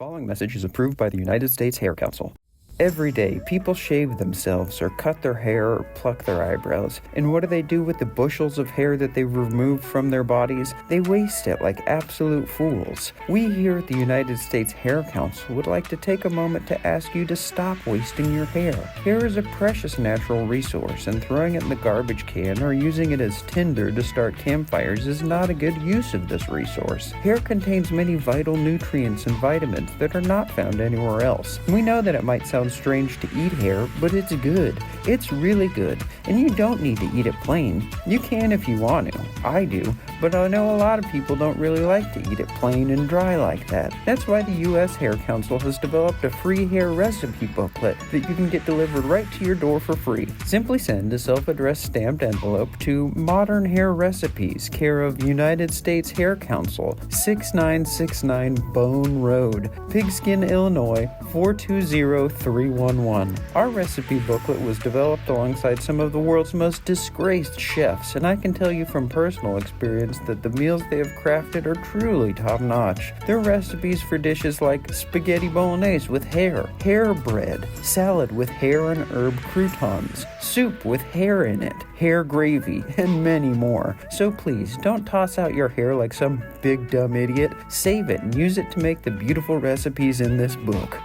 following message is approved by the United States Hair Council. Every day, people shave themselves or cut their hair or pluck their eyebrows. And what do they do with the bushels of hair that they've removed from their bodies? They waste it like absolute fools. We here at the United States Hair Council would like to take a moment to ask you to stop wasting your hair. Hair is a precious natural resource, and throwing it in the garbage can or using it as tinder to start campfires is not a good use of this resource. Hair contains many vital nutrients and vitamins that are not found anywhere else. We know that it might sound strange to eat hair, but it's good. It's really good, and you don't need to eat it plain. You can if you want to. I do, but I know a lot of people don't really like to eat it plain and dry like that. That's why the U.S. Hair Council has developed a free hair recipe booklet that you can get delivered right to your door for free. Simply send a self-addressed stamped envelope to Modern Hair Recipes, care of United States Hair Council, 6969 Bone Road, Pigskin, Illinois, 420311. Our recipe booklet was developed alongside some of the world's most disgraced chefs, and I can tell you from personal experience that the meals they have crafted are truly top-notch. They're recipes for dishes like spaghetti bolognese with hair bread, salad with hair and herb croutons, soup with hair in it, hair gravy, and many more. So please, don't toss out your hair like some big dumb idiot. Save it and use it to make the beautiful recipes in this book.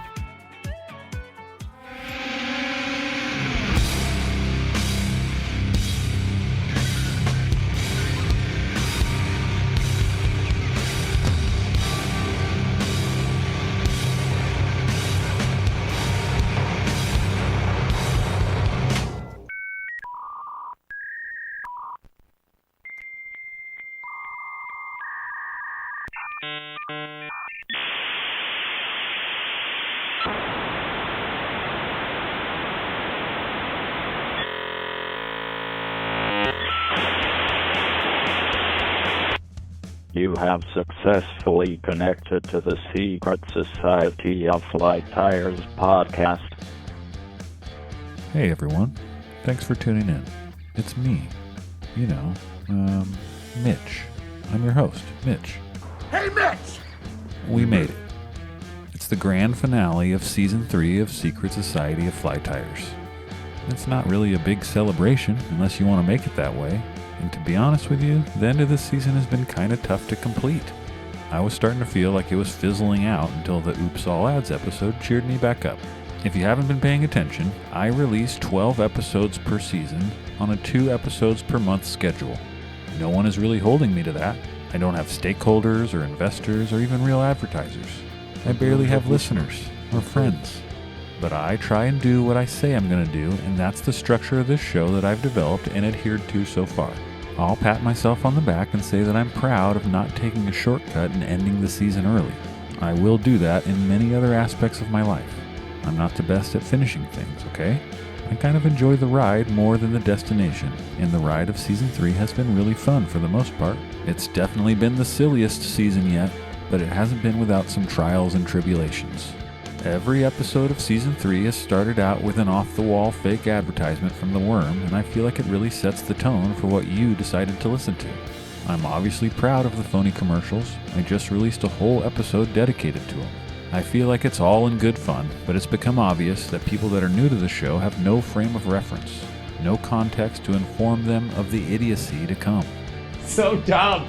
You have successfully connected to the Secret Society of Flight Tires podcast. Hey everyone, thanks for tuning in. It's me, Mitch. I'm your host, Mitch. Hey Mitch! We made it. It's the grand finale of Season 3 of Secret Society of Fly Tires. It's not really a big celebration unless you want to make it that way. And to be honest with you, the end of this season has been kind of tough to complete. I was starting to feel like it was fizzling out until the Oops All Ads episode cheered me back up. If you haven't been paying attention, I release 12 episodes per season on a 2 episodes per month schedule. No one is really holding me to that. I don't have stakeholders or investors or even real advertisers. I barely have listeners or friends. But I try and do what I say I'm going to do, and that's the structure of this show that I've developed and adhered to so far. I'll pat myself on the back and say that I'm proud of not taking a shortcut and ending the season early. I will do that in many other aspects of my life. I'm not the best at finishing things, okay? I kind of enjoy the ride more than the destination, and the ride of Season 3 has been really fun for the most part. It's definitely been the silliest season yet, but it hasn't been without some trials and tribulations. Every episode of Season 3 has started out with an off-the-wall fake advertisement from the Worm, and I feel like it really sets the tone for what you decided to listen to. I'm obviously proud of the phony commercials. I just released a whole episode dedicated to them. I feel like it's all in good fun, but it's become obvious that people that are new to the show have no frame of reference, no context to inform them of the idiocy to come. So dumb.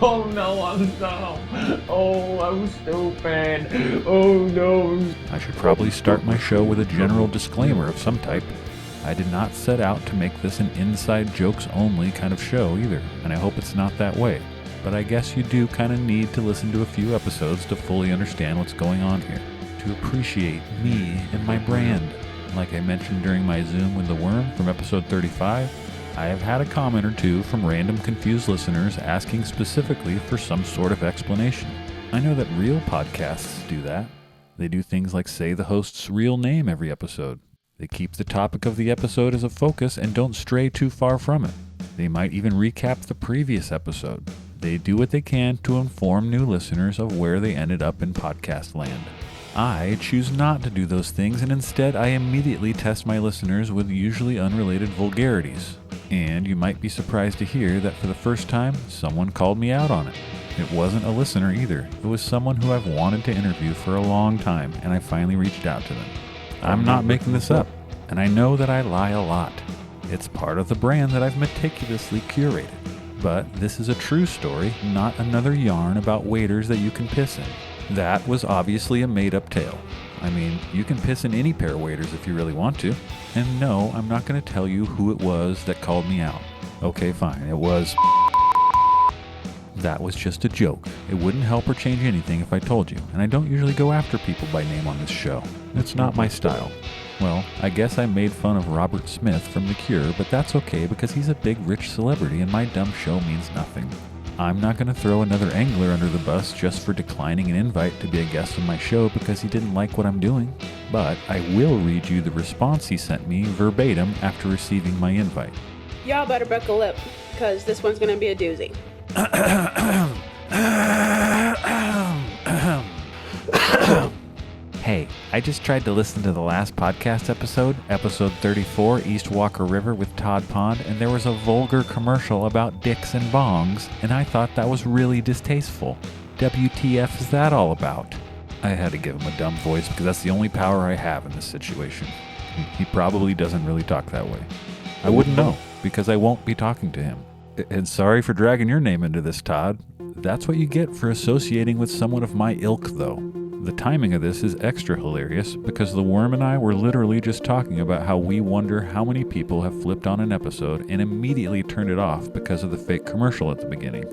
Oh no, I'm dumb. Oh, I'm stupid. Oh no. I should probably start my show with a general disclaimer of some type. I did not set out to make this an inside jokes only kind of show either, and I hope it's not that way. But I guess you do kind of need to listen to a few episodes to fully understand what's going on here, to appreciate me and my brand. Like I mentioned during my Zoom with the Worm from episode 35, I have had a comment or two from random confused listeners asking specifically for some sort of explanation. I know that real podcasts do that. They do things like say the host's real name every episode. They keep the topic of the episode as a focus and don't stray too far from it. They might even recap the previous episode. They do what they can to inform new listeners of where they ended up in podcast land. I choose not to do those things, and instead I immediately test my listeners with usually unrelated vulgarities. And you might be surprised to hear that for the first time, someone called me out on it. It wasn't a listener either. It was someone who I've wanted to interview for a long time, and I finally reached out to them. I'm not making this up, and I know that I lie a lot. It's part of the brand that I've meticulously curated. But this is a true story, not another yarn about waiters that you can piss in. That was obviously a made-up tale. I mean, you can piss in any pair of waders if you really want to. And no, I'm not going to tell you who it was that called me out. Okay, fine, it was... That was just a joke. It wouldn't help or change anything if I told you, and I don't usually go after people by name on this show. It's not my style. Well, I guess I made fun of Robert Smith from The Cure, but that's okay because he's a big rich celebrity and my dumb show means nothing. I'm not going to throw another angler under the bus just for declining an invite to be a guest on my show because he didn't like what I'm doing. But I will read you the response he sent me verbatim after receiving my invite. Y'all better buckle up, because this one's going to be a doozy. Hey, I just tried to listen to the last podcast episode 34, East Walker River with Todd Pond, and there was a vulgar commercial about dicks and bongs, and I thought that was really distasteful. WTF is that all about? I had to give him a dumb voice because that's the only power I have in this situation. He probably doesn't really talk that way. I wouldn't know, because I won't be talking to him. And sorry for dragging your name into this, Todd. That's what you get for associating with someone of my ilk, though. The timing of this is extra hilarious because the worm and I were literally just talking about how we wonder how many people have flipped on an episode and immediately turned it off because of the fake commercial at the beginning.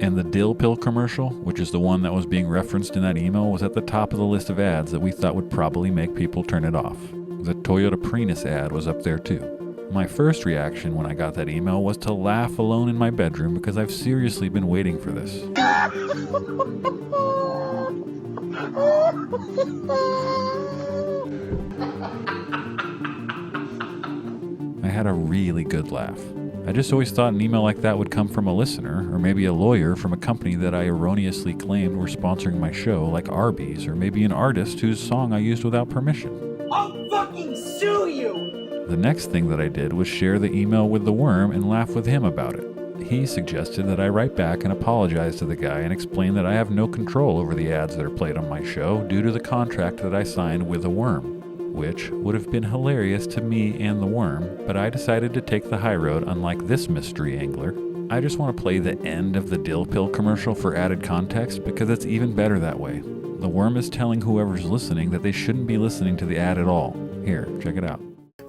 And the dill pill commercial, which is the one that was being referenced in that email, was at the top of the list of ads that we thought would probably make people turn it off. The Toyota Prius ad was up there too. My first reaction when I got that email was to laugh alone in my bedroom because I've seriously been waiting for this. I had a really good laugh. I just always thought an email like that would come from a listener, or maybe a lawyer from a company that I erroneously claimed were sponsoring my show, like Arby's, or maybe an artist whose song I used without permission. I'll fucking sue you! The next thing that I did was share the email with the worm and laugh with him about it. He suggested that I write back and apologize to the guy and explain that I have no control over the ads that are played on my show due to the contract that I signed with the worm, which would have been hilarious to me and the worm, but I decided to take the high road unlike this mystery angler. I just want to play the end of the dill pill commercial for added context because it's even better that way. The worm is telling whoever's listening that they shouldn't be listening to the ad at all. Here, check it out.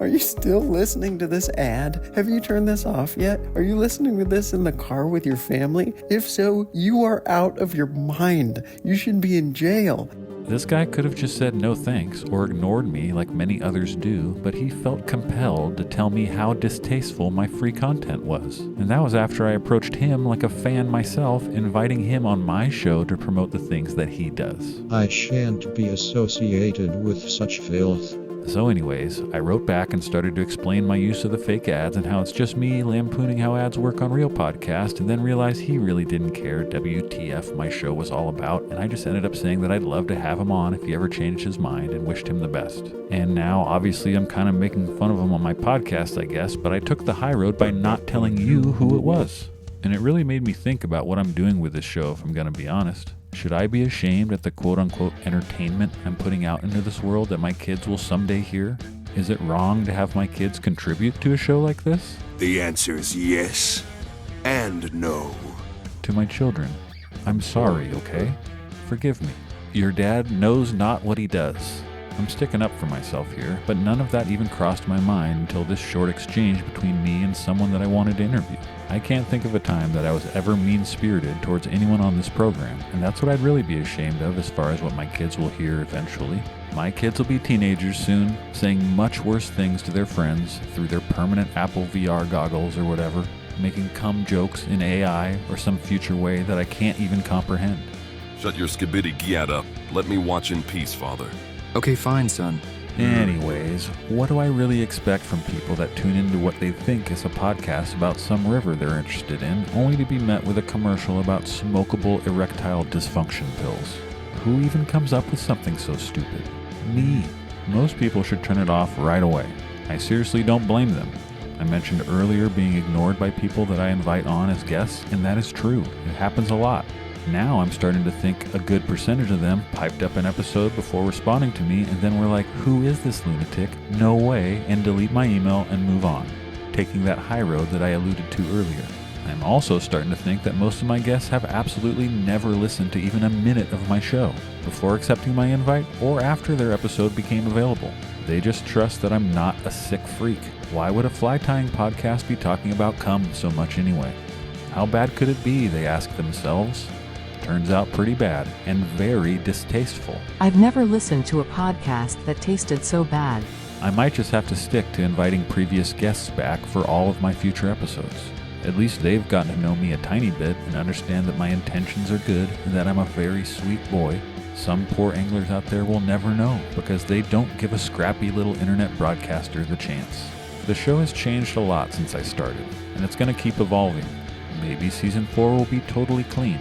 Are you still listening to this ad? Have you turned this off yet? Are you listening to this in the car with your family? If so, you are out of your mind. You should be in jail. This guy could have just said no thanks or ignored me like many others do, but he felt compelled to tell me how distasteful my free content was. And that was after I approached him like a fan myself, inviting him on my show to promote the things that he does. I shan't be associated with such filth. So anyways, I wrote back and started to explain my use of the fake ads and how it's just me lampooning how ads work on real podcasts, and then realized he really didn't care WTF my show was all about, and I just ended up saying that I'd love to have him on if he ever changed his mind, and wished him the best. And now, obviously, I'm kind of making fun of him on my podcast, I guess, but I took the high road by not telling you who it was. And it really made me think about what I'm doing with this show, if I'm going to be honest. Should I be ashamed at the quote-unquote entertainment I'm putting out into this world that my kids will someday hear? Is it wrong to have my kids contribute to a show like this? The answer is yes and no. To my children, I'm sorry, okay? Forgive me. Your dad knows not what he does. I'm sticking up for myself here, but none of that even crossed my mind until this short exchange between me and someone that I wanted to interview. I can't think of a time that I was ever mean-spirited towards anyone on this program, and that's what I'd really be ashamed of as far as what my kids will hear eventually. My kids will be teenagers soon, saying much worse things to their friends through their permanent Apple VR goggles or whatever, making cum jokes in AI or some future way that I can't even comprehend. Shut your skibidi gyat up. Let me watch in peace, Father. Okay, fine, son. Anyways, what do I really expect from people that tune into what they think is a podcast about some river they're interested in, only to be met with a commercial about smokable erectile dysfunction pills? Who even comes up with something so stupid? Me. Most people should turn it off right away. I seriously don't blame them. I mentioned earlier being ignored by people that I invite on as guests, and that is true. It happens a lot. Now I'm starting to think a good percentage of them piped up an episode before responding to me and then were like, who is this lunatic? No way, and delete my email and move on, taking that high road that I alluded to earlier. I'm also starting to think that most of my guests have absolutely never listened to even a minute of my show before accepting my invite or after their episode became available. They just trust that I'm not a sick freak. Why would a fly tying podcast be talking about cum so much anyway? How bad could it be, they ask themselves. Turns out pretty bad and very distasteful. I've never listened to a podcast that tasted so bad. I might just have to stick to inviting previous guests back for all of my future episodes. At least they've gotten to know me a tiny bit and understand that my intentions are good and that I'm a very sweet boy. Some poor anglers out there will never know because they don't give a scrappy little internet broadcaster the chance. The show has changed a lot since I started, and it's going to keep evolving. Maybe season 4 will be totally clean.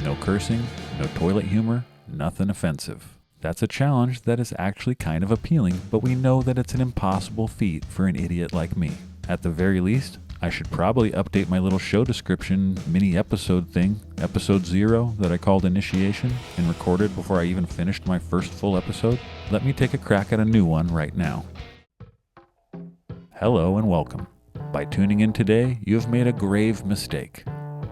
No cursing, no toilet humor, nothing offensive. That's a challenge that is actually kind of appealing, but we know that it's an impossible feat for an idiot like me. At the very least, I should probably update my little show description mini episode thing, episode 0, that I called Initiation and recorded before I even finished my first full episode. Let me take a crack at a new one right now. Hello and welcome. By tuning in today, you have made a grave mistake.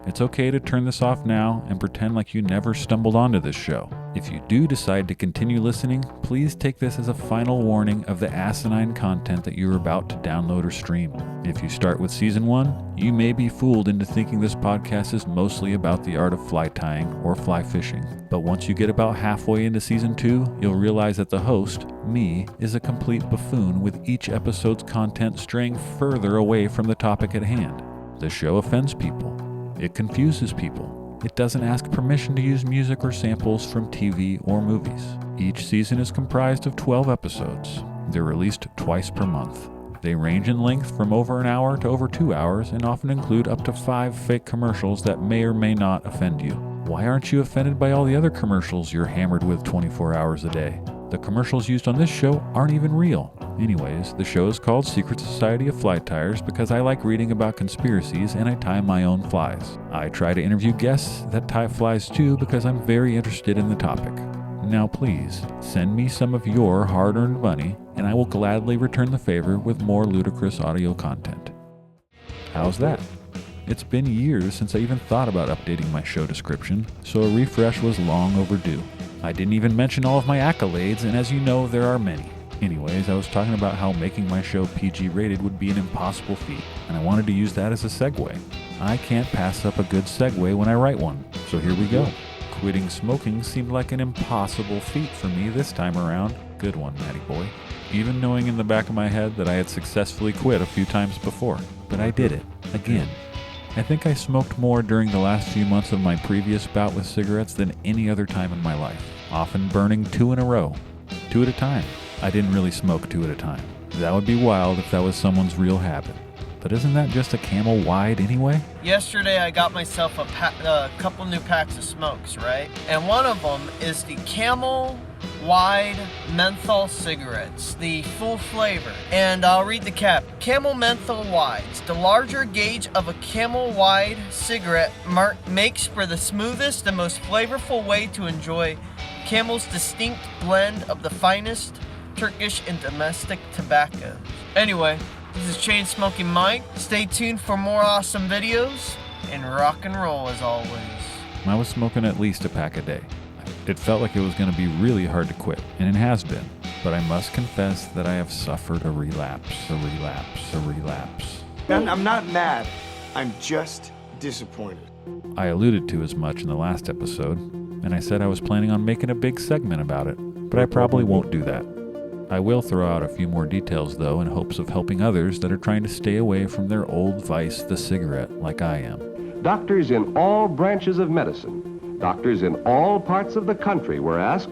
It's okay to turn this off now and pretend like you never stumbled onto this show. If you do decide to continue listening, please take this as a final warning of the asinine content that you're about to download or stream. If you start with season 1, you may be fooled into thinking this podcast is mostly about the art of fly tying or fly fishing. But once you get about halfway into season 2, you'll realize that the host, me, is a complete buffoon with each episode's content straying further away from the topic at hand. The show offends people. It confuses people. It doesn't ask permission to use music or samples from TV or movies. Each season is comprised of 12 episodes. They're released twice per month. They range in length from over an hour to over 2 hours and often include up to 5 fake commercials that may or may not offend you. Why aren't you offended by all the other commercials you're hammered with 24 hours a day? The commercials used on this show aren't even real. Anyways, the show is called Secret Society of Fly Tyers because I like reading about conspiracies and I tie my own flies. I try to interview guests that tie flies too because I'm very interested in the topic. Now please, send me some of your hard-earned money and I will gladly return the favor with more ludicrous audio content. How's that? It's been years since I even thought about updating my show description, so a refresh was long overdue. I didn't even mention all of my accolades, and as you know, there are many. Anyways, I was talking about how making my show PG rated would be an impossible feat, and I wanted to use that as a segue. I can't pass up a good segue when I write one, so here we go. Quitting smoking seemed like an impossible feat for me this time around. Good one, Matty boy. Even knowing in the back of my head that I had successfully quit a few times before. But I did it, again. I think I smoked more during the last few months of my previous bout with cigarettes than any other time in my life, often burning 2 in a row, 2 at a time. I didn't really smoke 2 at a time. That would be wild if that was someone's real habit. But isn't that just a Camel wide anyway? Yesterday I got myself a couple new packs of smokes, right? And one of them is the Camel Wide menthol cigarettes, the full flavor. And I'll read the cap. Camel Menthol Wides. The larger gauge of a Camel Wide cigarette makes for the smoothest and most flavorful way to enjoy Camel's distinct blend of the finest Turkish and domestic tobaccos. Anyway, this is Chain Smoking Mike. Stay tuned for more awesome videos and rock and roll as always. I was smoking at least a pack a day. It felt like it was going to be really hard to quit, and it has been. But I must confess that I have suffered a relapse. I'm not mad. I'm just disappointed. I alluded to as much in the last episode, and I said I was planning on making a big segment about it, but I probably won't do that. I will throw out a few more details though in hopes of helping others that are trying to stay away from their old vice, the cigarette, like I am. Doctors in all branches of medicine, doctors in all parts of the country were asked,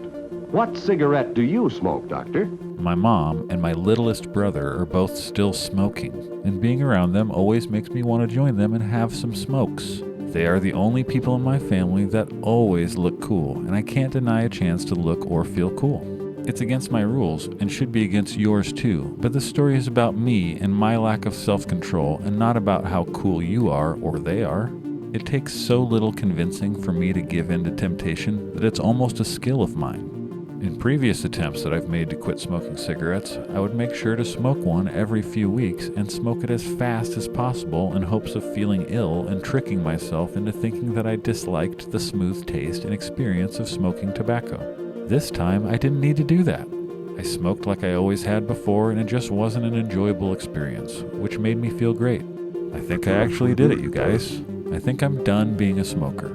"What cigarette do you smoke, doctor?" My mom and my littlest brother are both still smoking, and being around them always makes me want to join them and have some smokes. They are the only people in my family that always look cool, and I can't deny a chance to look or feel cool. It's against my rules, and should be against yours too, but this story is about me and my lack of self-control, and not about how cool you are or they are. It takes so little convincing for me to give in to temptation that it's almost a skill of mine. In previous attempts that I've made to quit smoking cigarettes, I would make sure to smoke one every few weeks and smoke it as fast as possible in hopes of feeling ill and tricking myself into thinking that I disliked the smooth taste and experience of smoking tobacco. This time, I didn't need to do that. I smoked like I always had before, and it just wasn't an enjoyable experience, which made me feel great. I think I actually did it, you guys. I think I'm done being a smoker.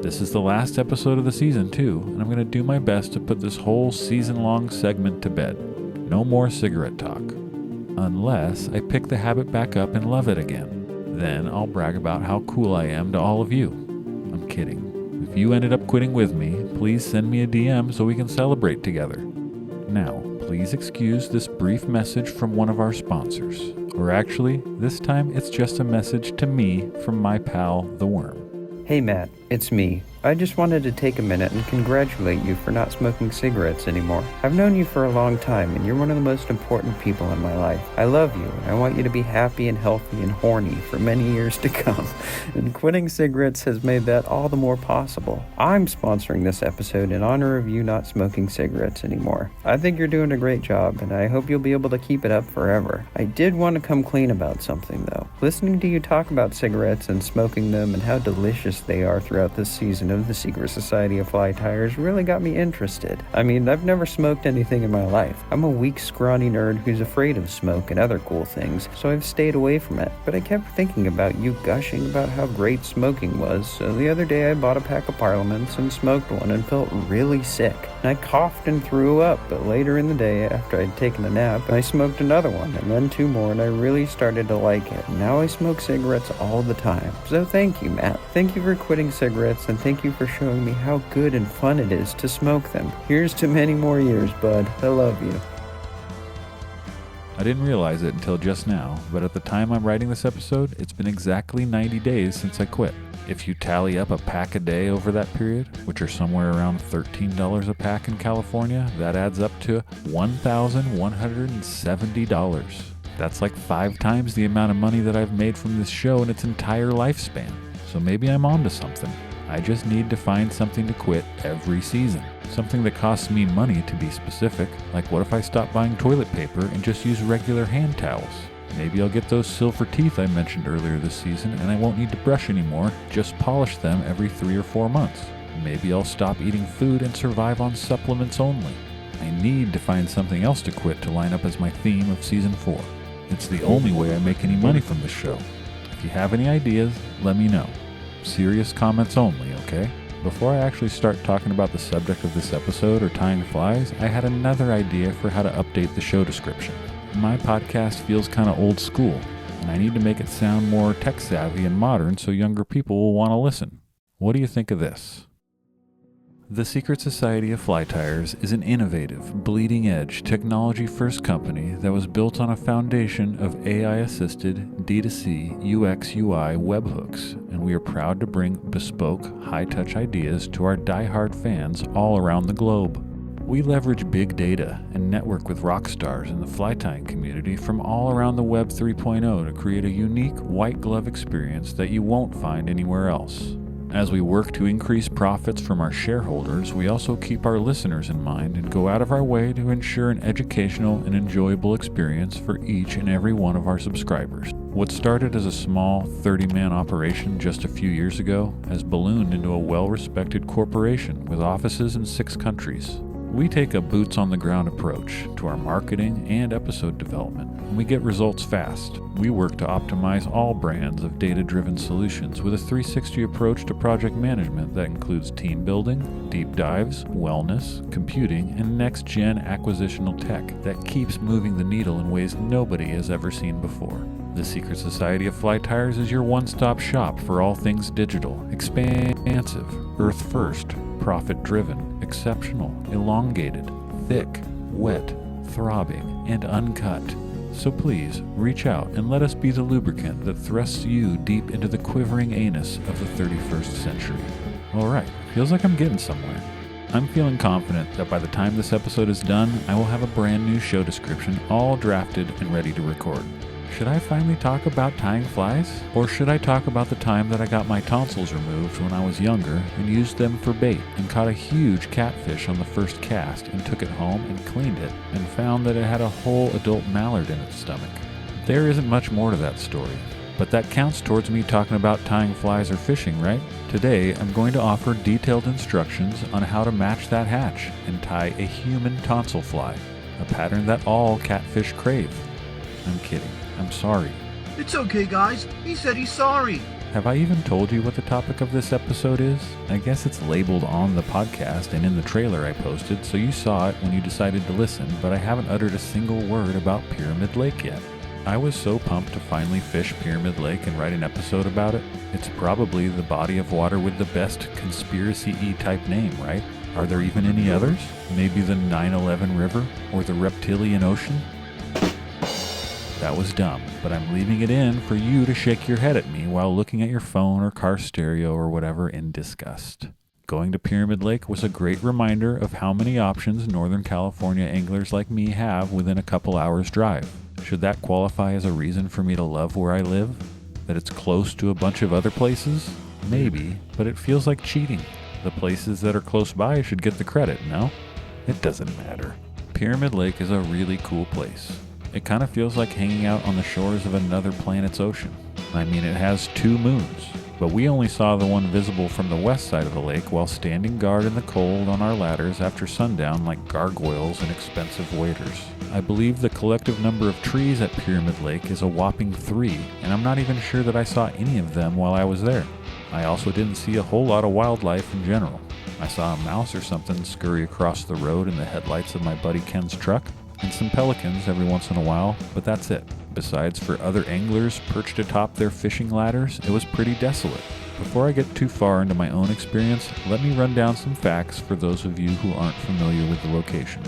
This is the last episode of the season, too, and I'm going to do my best to put this whole season-long segment to bed. No more cigarette talk. Unless I pick the habit back up and love it again. Then I'll brag about how cool I am to all of you. I'm kidding. If you ended up quitting with me, please send me a DM so we can celebrate together. Now, please excuse this brief message from one of our sponsors. Or actually, this time it's just a message to me from my pal, the Worm. Hey Matt, it's me. I just wanted to take a minute and congratulate you for not smoking cigarettes anymore. I've known you for a long time, and you're one of the most important people in my life. I love you, and I want you to be happy and healthy and horny for many years to come. And quitting cigarettes has made that all the more possible. I'm sponsoring this episode in honor of you not smoking cigarettes anymore. I think you're doing a great job, and I hope you'll be able to keep it up forever. I did want to come clean about something, though. Listening to you talk about cigarettes and smoking them and how delicious they are throughout this season of the Secret Society of Fly Tires really got me interested. I mean, I've never smoked anything in my life. I'm a weak, scrawny nerd who's afraid of smoke and other cool things, so I've stayed away from it. But I kept thinking about you gushing about how great smoking was, so the other day I bought a pack of Parliaments and smoked one and felt really sick. And I coughed and threw up, but later in the day, after I'd taken a nap, I smoked another one, and then 2 more, and I really started to like it. Now I smoke cigarettes all the time. So thank you, Matt. Thank you for quitting cigarettes, and thank you for showing me how good and fun it is to smoke them. Here's to many more years, bud. I love you. I didn't realize it until just now, but at the time I'm writing this episode, it's been exactly 90 days since I quit. If you tally up a pack a day over that period, which are somewhere around $13 a pack in California, that adds up to $1,170. That's like 5 times the amount of money that I've made from this show in its entire lifespan. So maybe I'm onto something. I just need to find something to quit every season. Something that costs me money, to be specific. Like, what if I stop buying toilet paper and just use regular hand towels? Maybe I'll get those silver teeth I mentioned earlier this season and I won't need to brush anymore, just polish them every 3 or 4 months. Maybe I'll stop eating food and survive on supplements only. I need to find something else to quit to line up as my theme of Season 4. It's the only way I make any money from this show. If you have any ideas, let me know. Serious comments only, okay? Before I actually start talking about the subject of this episode or tying flies, I had another idea for how to update the show description. My podcast feels kind of old school, and I need to make it sound more tech-savvy and modern so younger people will want to listen. What do you think of this? The Secret Society of Fly Tires is an innovative, bleeding-edge, technology-first company that was built on a foundation of AI-assisted D2C UX/UI webhooks, and we are proud to bring bespoke, high-touch ideas to our die-hard fans all around the globe. We leverage big data and network with rock stars in the fly tying community from all around the Web 3.0 to create a unique white-glove experience that you won't find anywhere else. As we work to increase profits from our shareholders, we also keep our listeners in mind and go out of our way to ensure an educational and enjoyable experience for each and every one of our subscribers. What started as a small 30-man operation just a few years ago has ballooned into a well-respected corporation with offices in 6 countries. We take a boots-on-the-ground approach to our marketing and episode development, and we get results fast. We work to optimize all brands of data-driven solutions with a 360 approach to project management that includes team building, deep dives, wellness, computing, and next-gen acquisitional tech that keeps moving the needle in ways nobody has ever seen before. The Secret Society of Fly Tires is your one-stop shop for all things digital, expansive, earth-first, profit-driven, exceptional, elongated, thick, wet, throbbing, and uncut. So please, reach out and let us be the lubricant that thrusts you deep into the quivering anus of the 31st century. Alright, feels like I'm getting somewhere. I'm feeling confident that by the time this episode is done, I will have a brand new show description all drafted and ready to record. Should I finally talk about tying flies? Or should I talk about the time that I got my tonsils removed when I was younger and used them for bait and caught a huge catfish on the first cast and took it home and cleaned it and found that it had a whole adult mallard in its stomach? There isn't much more to that story, but that counts towards me talking about tying flies or fishing, right? Today, I'm going to offer detailed instructions on how to match that hatch and tie a human tonsil fly, a pattern that all catfish crave. I'm kidding. I'm sorry. It's okay, guys. He said he's sorry. Have I even told you what the topic of this episode is? I guess it's labeled on the podcast and in the trailer I posted, so you saw it when you decided to listen, but I haven't uttered a single word about Pyramid Lake yet. I was so pumped to finally fish Pyramid Lake and write an episode about it. It's probably the body of water with the best conspiracy-y type name, right? Are there even any others? Maybe the 9/11 River or the Reptilian Ocean? That was dumb, but I'm leaving it in for you to shake your head at me while looking at your phone or car stereo or whatever in disgust. Going to Pyramid Lake was a great reminder of how many options Northern California anglers like me have within a couple hours drive. Should that qualify as a reason for me to love where I live? That it's close to a bunch of other places? Maybe, but it feels like cheating. The places that are close by should get the credit, no? It doesn't matter. Pyramid Lake is a really cool place. It kind of feels like hanging out on the shores of another planet's ocean. I mean, it has 2 moons, but we only saw the one visible from the west side of the lake while standing guard in the cold on our ladders after sundown like gargoyles and expensive waiters. I believe the collective number of trees at Pyramid Lake is a whopping 3, and I'm not even sure that I saw any of them while I was there. I also didn't see a whole lot of wildlife in general. I saw a mouse or something scurry across the road in the headlights of my buddy Ken's truck, and some pelicans every once in a while, but that's it. Besides for other anglers perched atop their fishing ladders, it was pretty desolate. Before I get too far into my own experience, let me run down some facts for those of you who aren't familiar with the location.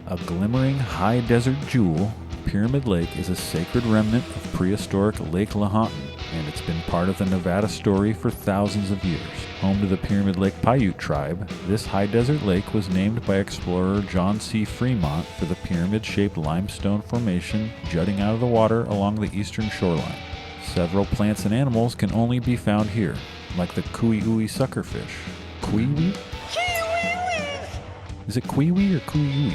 A glimmering high desert jewel, Pyramid Lake is a sacred remnant of prehistoric Lake Lahontan, and it's been part of the Nevada story for thousands of years. Home to the Pyramid Lake Paiute tribe, this high desert lake was named by explorer John C. Fremont for the pyramid-shaped limestone formation jutting out of the water along the eastern shoreline. Several plants and animals can only be found here, like the kui-ui suckerfish. Kui-ui? Is it kui-ui or kui-ui?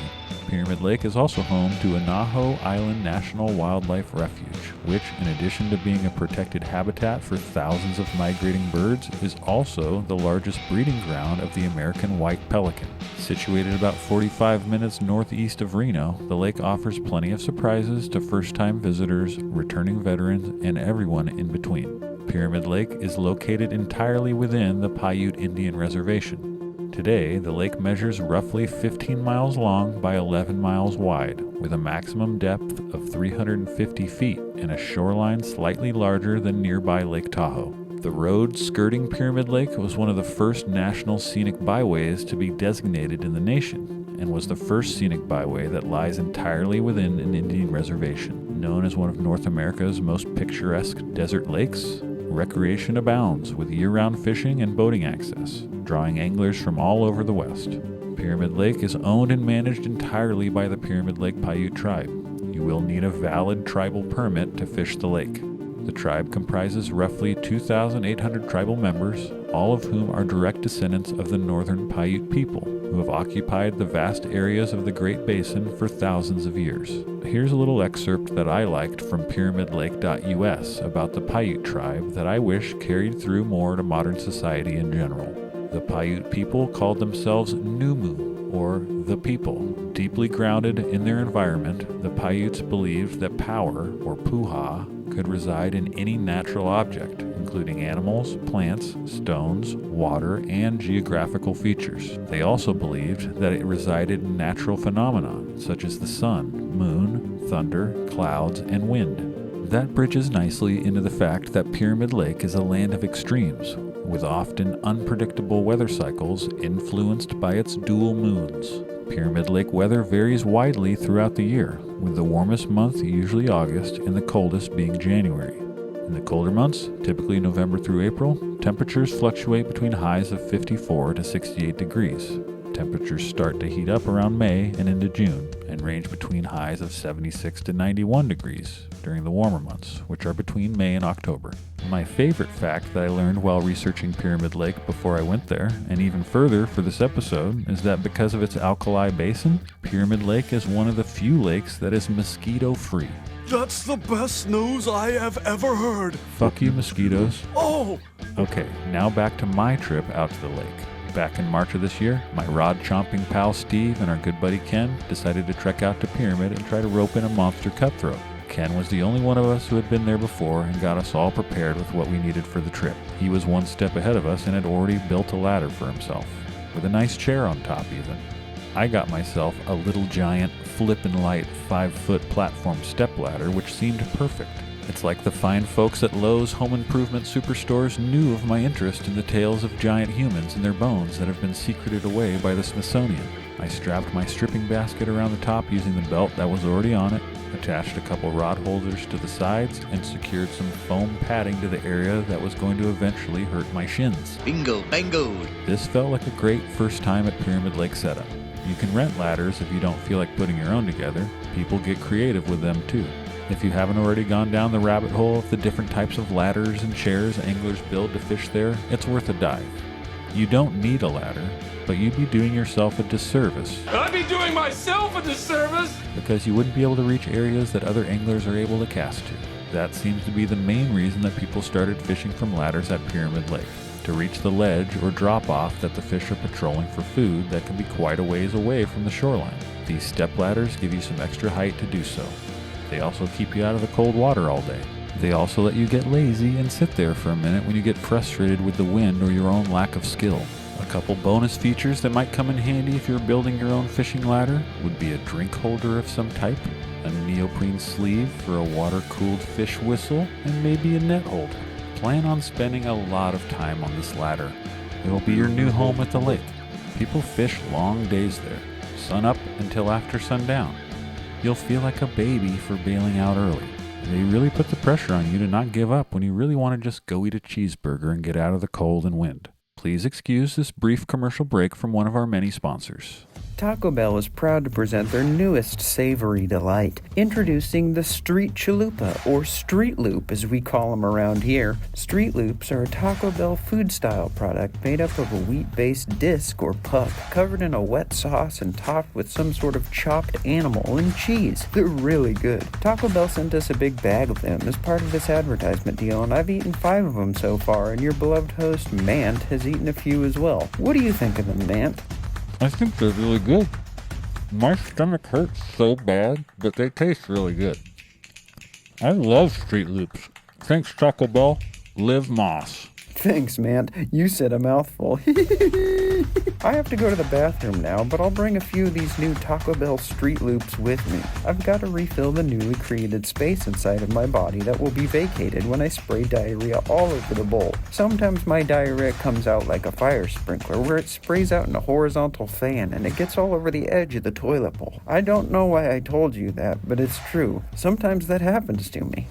Pyramid Lake is also home to Anaho Island National Wildlife Refuge, which, in addition to being a protected habitat for thousands of migrating birds, is also the largest breeding ground of the American white pelican. Situated about 45 minutes northeast of Reno, the lake offers plenty of surprises to first-time visitors, returning veterans, and everyone in between. Pyramid Lake is located entirely within the Paiute Indian Reservation. Today, the lake measures roughly 15 miles long by 11 miles wide, with a maximum depth of 350 feet and a shoreline slightly larger than nearby Lake Tahoe. The road skirting Pyramid Lake was one of the first national scenic byways to be designated in the nation, and was the first scenic byway that lies entirely within an Indian reservation. Known as one of North America's most picturesque desert lakes, recreation abounds with year-round fishing and boating access, drawing anglers from all over the West. Pyramid Lake is owned and managed entirely by the Pyramid Lake Paiute tribe. You will need a valid tribal permit to fish the lake. The tribe comprises roughly 2,800 tribal members, all of whom are direct descendants of the northern Paiute people, who have occupied the vast areas of the Great Basin for thousands of years. Here's a little excerpt that I liked from pyramidlake.us about the Paiute tribe that I wish carried through more to modern society in general. The Paiute people called themselves Numu, or the people. Deeply grounded in their environment, the Paiutes believed that power, or puha, could reside in any natural object, including animals, plants, stones, water, and geographical features. They also believed that it resided in natural phenomena, such as the sun, moon, thunder, clouds, and wind. That bridges nicely into the fact that Pyramid Lake is a land of extremes, with often unpredictable weather cycles influenced by its dual moons. Pyramid Lake weather varies widely throughout the year, with the warmest month usually August and the coldest being January. In the colder months, typically November through April, temperatures fluctuate between highs of 54 to 68 degrees. Temperatures start to heat up around May and into June, and and range between highs of 76 to 91 degrees during the warmer months, which are between May and October. My favorite fact that I learned while researching Pyramid Lake before I went there, and even further for this episode, is that because of its alkali basin, Pyramid Lake is one of the few lakes that is mosquito-free. That's the best news I have ever heard. Fuck you, mosquitoes. Oh! Okay, now back to my trip out to the lake. Back in March of this year, my rod-chomping pal Steve and our good buddy Ken decided to trek out to Pyramid and try to rope in a monster cutthroat. Ken was the only one of us who had been there before and got us all prepared with what we needed for the trip. He was one step ahead of us and had already built a ladder for himself, with a nice chair on top even. I got myself a little giant, flippin' light 5-foot platform stepladder which seemed perfect. It's like the fine folks at Lowe's home improvement superstores knew of my interest in the tales of giant humans and their bones that have been secreted away by the Smithsonian. I strapped my stripping basket around the top using the belt that was already on it, attached a couple rod holders to the sides, and secured some foam padding to the area that was going to eventually hurt my shins. Bingo, bango! This felt like a great first time at Pyramid Lake setup. You can rent ladders if you don't feel like putting your own together. People get creative with them too. If you haven't already gone down the rabbit hole of the different types of ladders and chairs anglers build to fish there, it's worth a dive. You don't need a ladder, but you'd be doing yourself a disservice. I'd be doing myself a disservice! Because you wouldn't be able to reach areas that other anglers are able to cast to. That seems to be the main reason that people started fishing from ladders at Pyramid Lake, to reach the ledge or drop off that the fish are patrolling for food that can be quite a ways away from the shoreline. These step ladders give you some extra height to do so. They also keep you out of the cold water all day. They also let you get lazy and sit there for a minute when you get frustrated with the wind or your own lack of skill. A couple bonus features that might come in handy if you're building your own fishing ladder would be a drink holder of some type, a neoprene sleeve for a water-cooled fish whistle, and maybe a net holder. Plan on spending a lot of time on this ladder. It'll be your new home at the lake. People fish long days there, sun up until after sundown. You'll feel like a baby for bailing out early. They really put the pressure on you to not give up when you really want to just go eat a cheeseburger and get out of the cold and wind. Please excuse this brief commercial break from one of our many sponsors. Taco Bell is proud to present their newest savory delight, introducing the Street Chalupa, or Street Loop as we call them around here. Street Loops are a Taco Bell food-style product made up of a wheat-based disc or puck, covered in a wet sauce and topped with some sort of chopped animal and cheese. They're really good. Taco Bell sent us a big bag of them as part of this advertisement deal, and I've eaten 5 of them so far, and your beloved host, Mant, has eaten a few as well. What do you think of them, Mant? I think they're really good. My stomach hurts so bad, but they taste really good. I love Street Loops. Thanks, Taco Bell. Live Moss. Thanks, man. You said a mouthful. I have to go to the bathroom now, but I'll bring a few of these new Taco Bell Street Loops with me. I've got to refill the newly created space inside of my body that will be vacated when I spray diarrhea all over the bowl. Sometimes my diarrhea comes out like a fire sprinkler, where it sprays out in a horizontal fan and it gets all over the edge of the toilet bowl. I don't know why I told you that, but it's true. Sometimes that happens to me.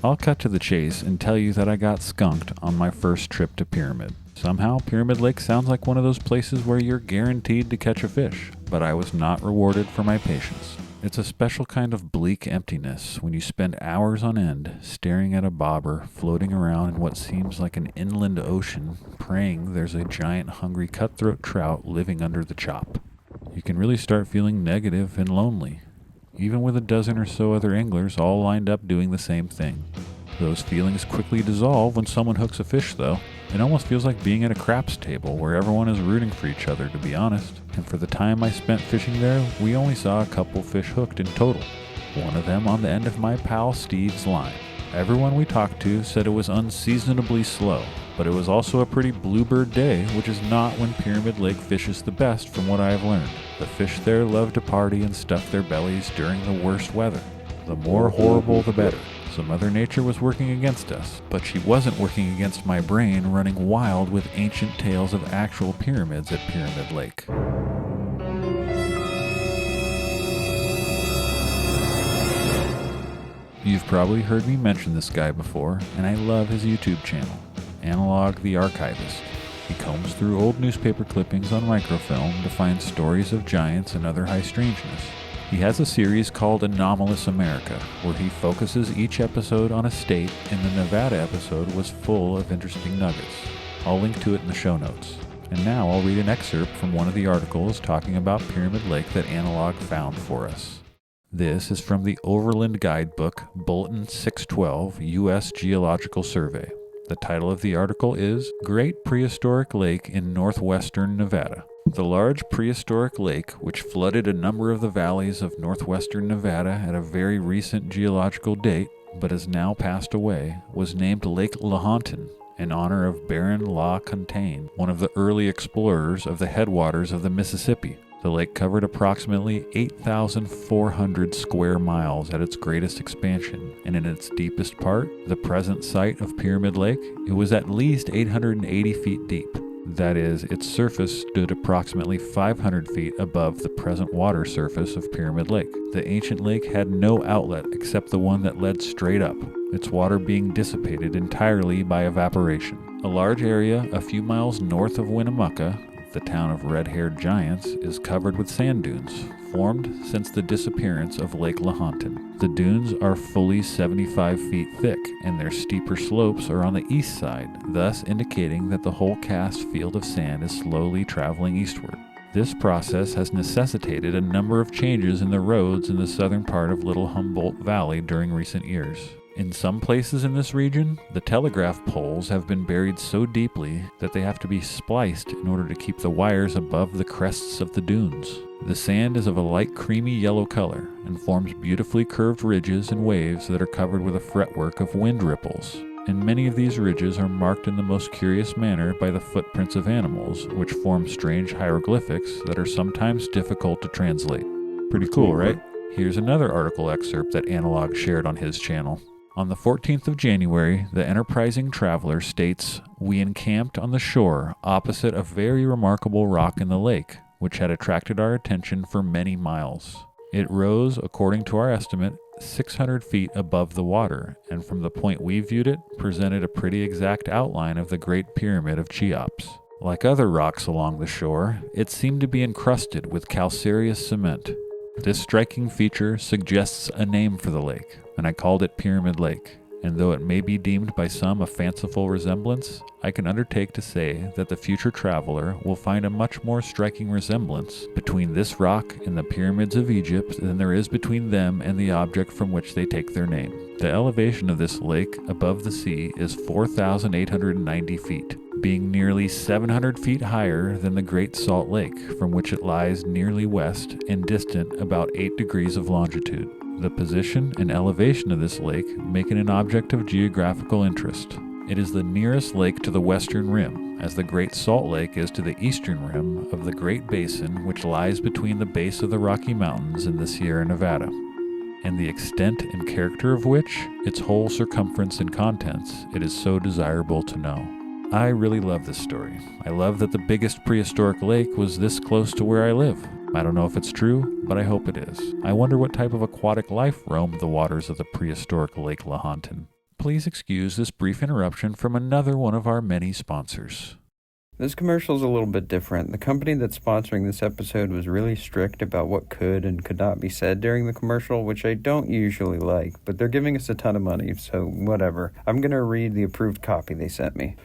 I'll cut to the chase and tell you that I got skunked on my first trip to Pyramid. Somehow, Pyramid Lake sounds like one of those places where you're guaranteed to catch a fish, but I was not rewarded for my patience. It's a special kind of bleak emptiness when you spend hours on end staring at a bobber floating around in what seems like an inland ocean, praying there's a giant hungry cutthroat trout living under the chop. You can really start feeling negative and lonely, even with a dozen or so other anglers all lined up doing the same thing. Those feelings quickly dissolve when someone hooks a fish, though. It almost feels like being at a craps table where everyone is rooting for each other, to be honest. And for the time I spent fishing there, we only saw a couple fish hooked in total. One of them on the end of my pal Steve's line. Everyone we talked to said it was unseasonably slow, but it was also a pretty bluebird day, which is not when Pyramid Lake fishes the best from what I have learned. The fish there love to party and stuff their bellies during the worst weather. The more horrible, the better. So Mother Nature was working against us, but she wasn't working against my brain running wild with ancient tales of actual pyramids at Pyramid Lake. You've probably heard me mention this guy before, and I love his YouTube channel, Analog the Archivist. He combs through old newspaper clippings on microfilm to find stories of giants and other high strangeness. He has a series called Anomalous America, where he focuses each episode on a state, and the Nevada episode was full of interesting nuggets. I'll link to it in the show notes. And now I'll read an excerpt from one of the articles talking about Pyramid Lake that Analog found for us. This is from the Overland Guidebook, Bulletin 612, U.S. Geological Survey. The title of the article is Great Prehistoric Lake in Northwestern Nevada. The large prehistoric lake, which flooded a number of the valleys of northwestern Nevada at a very recent geological date, but has now passed away, was named Lake Lahontan in honor of Baron La Fontaine, one of the early explorers of the headwaters of the Mississippi. The lake covered approximately 8,400 square miles at its greatest expansion, and in its deepest part, the present site of Pyramid Lake, it was at least 880 feet deep. That is, its surface stood approximately 500 feet above the present water surface of Pyramid Lake. The ancient lake had no outlet except the one that led straight up, its water being dissipated entirely by evaporation. A large area a few miles north of Winnemucca, the town of red-haired giants, is covered with sand dunes, formed since the disappearance of Lake Lahontan. The dunes are fully 75 feet thick, and their steeper slopes are on the east side, thus indicating that the whole cast field of sand is slowly traveling eastward. This process has necessitated a number of changes in the roads in the southern part of Little Humboldt Valley during recent years. In some places in this region, the telegraph poles have been buried so deeply that they have to be spliced in order to keep the wires above the crests of the dunes. The sand is of a light creamy yellow color and forms beautifully curved ridges and waves that are covered with a fretwork of wind ripples. And many of these ridges are marked in the most curious manner by the footprints of animals, which form strange hieroglyphics that are sometimes difficult to translate. Pretty cool, right? Here's another article excerpt that Analog shared on his channel. On the 14th of January, the enterprising traveler states, "We encamped on the shore opposite a very remarkable rock in the lake, which had attracted our attention for many miles. It rose, according to our estimate, 600 feet above the water, and from the point we viewed it, presented a pretty exact outline of the Great Pyramid of Cheops. Like other rocks along the shore, it seemed to be encrusted with calcareous cement. This striking feature suggests a name for the lake, and I called it Pyramid Lake, and though it may be deemed by some a fanciful resemblance, I can undertake to say that the future traveler will find a much more striking resemblance between this rock and the pyramids of Egypt than there is between them and the object from which they take their name. The elevation of this lake above the sea is 4,890 feet, being nearly 700 feet higher than the Great Salt Lake, from which it lies nearly west and distant about 8 degrees of longitude. The position and elevation of this lake make it an object of geographical interest. It is the nearest lake to the western rim, as the Great Salt Lake is to the eastern rim of the Great Basin which lies between the base of the Rocky Mountains and the Sierra Nevada, and the extent and character of which, its whole circumference and contents, it is so desirable to know. I really love this story. I love that the biggest prehistoric lake was this close to where I live. I don't know if it's true, but I hope it is. I wonder what type of aquatic life roamed the waters of the prehistoric Lake Lahontan. Please excuse this brief interruption from another one of our many sponsors. This commercial is a little bit different. The company that's sponsoring this episode was really strict about what could and could not be said during the commercial, which I don't usually like, but they're giving us a ton of money, so whatever. I'm going to read the approved copy they sent me.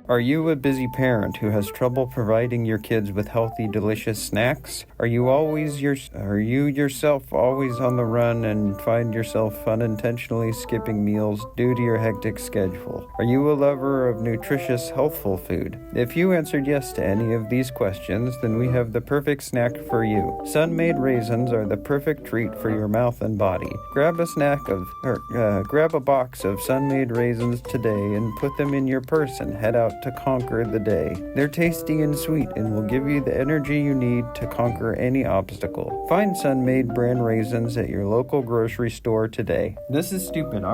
Are you a busy parent who has trouble providing your kids with healthy, delicious snacks? Are you yourself always on the run and find yourself unintentionally skipping meals due to your hectic schedule? Are you a lover of nutritious, healthful food? If you answered yes to any of these questions, then we have the perfect snack for you. Sun-made raisins are the perfect treat for your mouth and body. Grab a box of sun-made raisins today and put them in your purse and head out to conquer the day. They're tasty and sweet and will give you the energy you need to conquer any obstacle. Find Sun-Made brand raisins at your local grocery store today. This is stupid.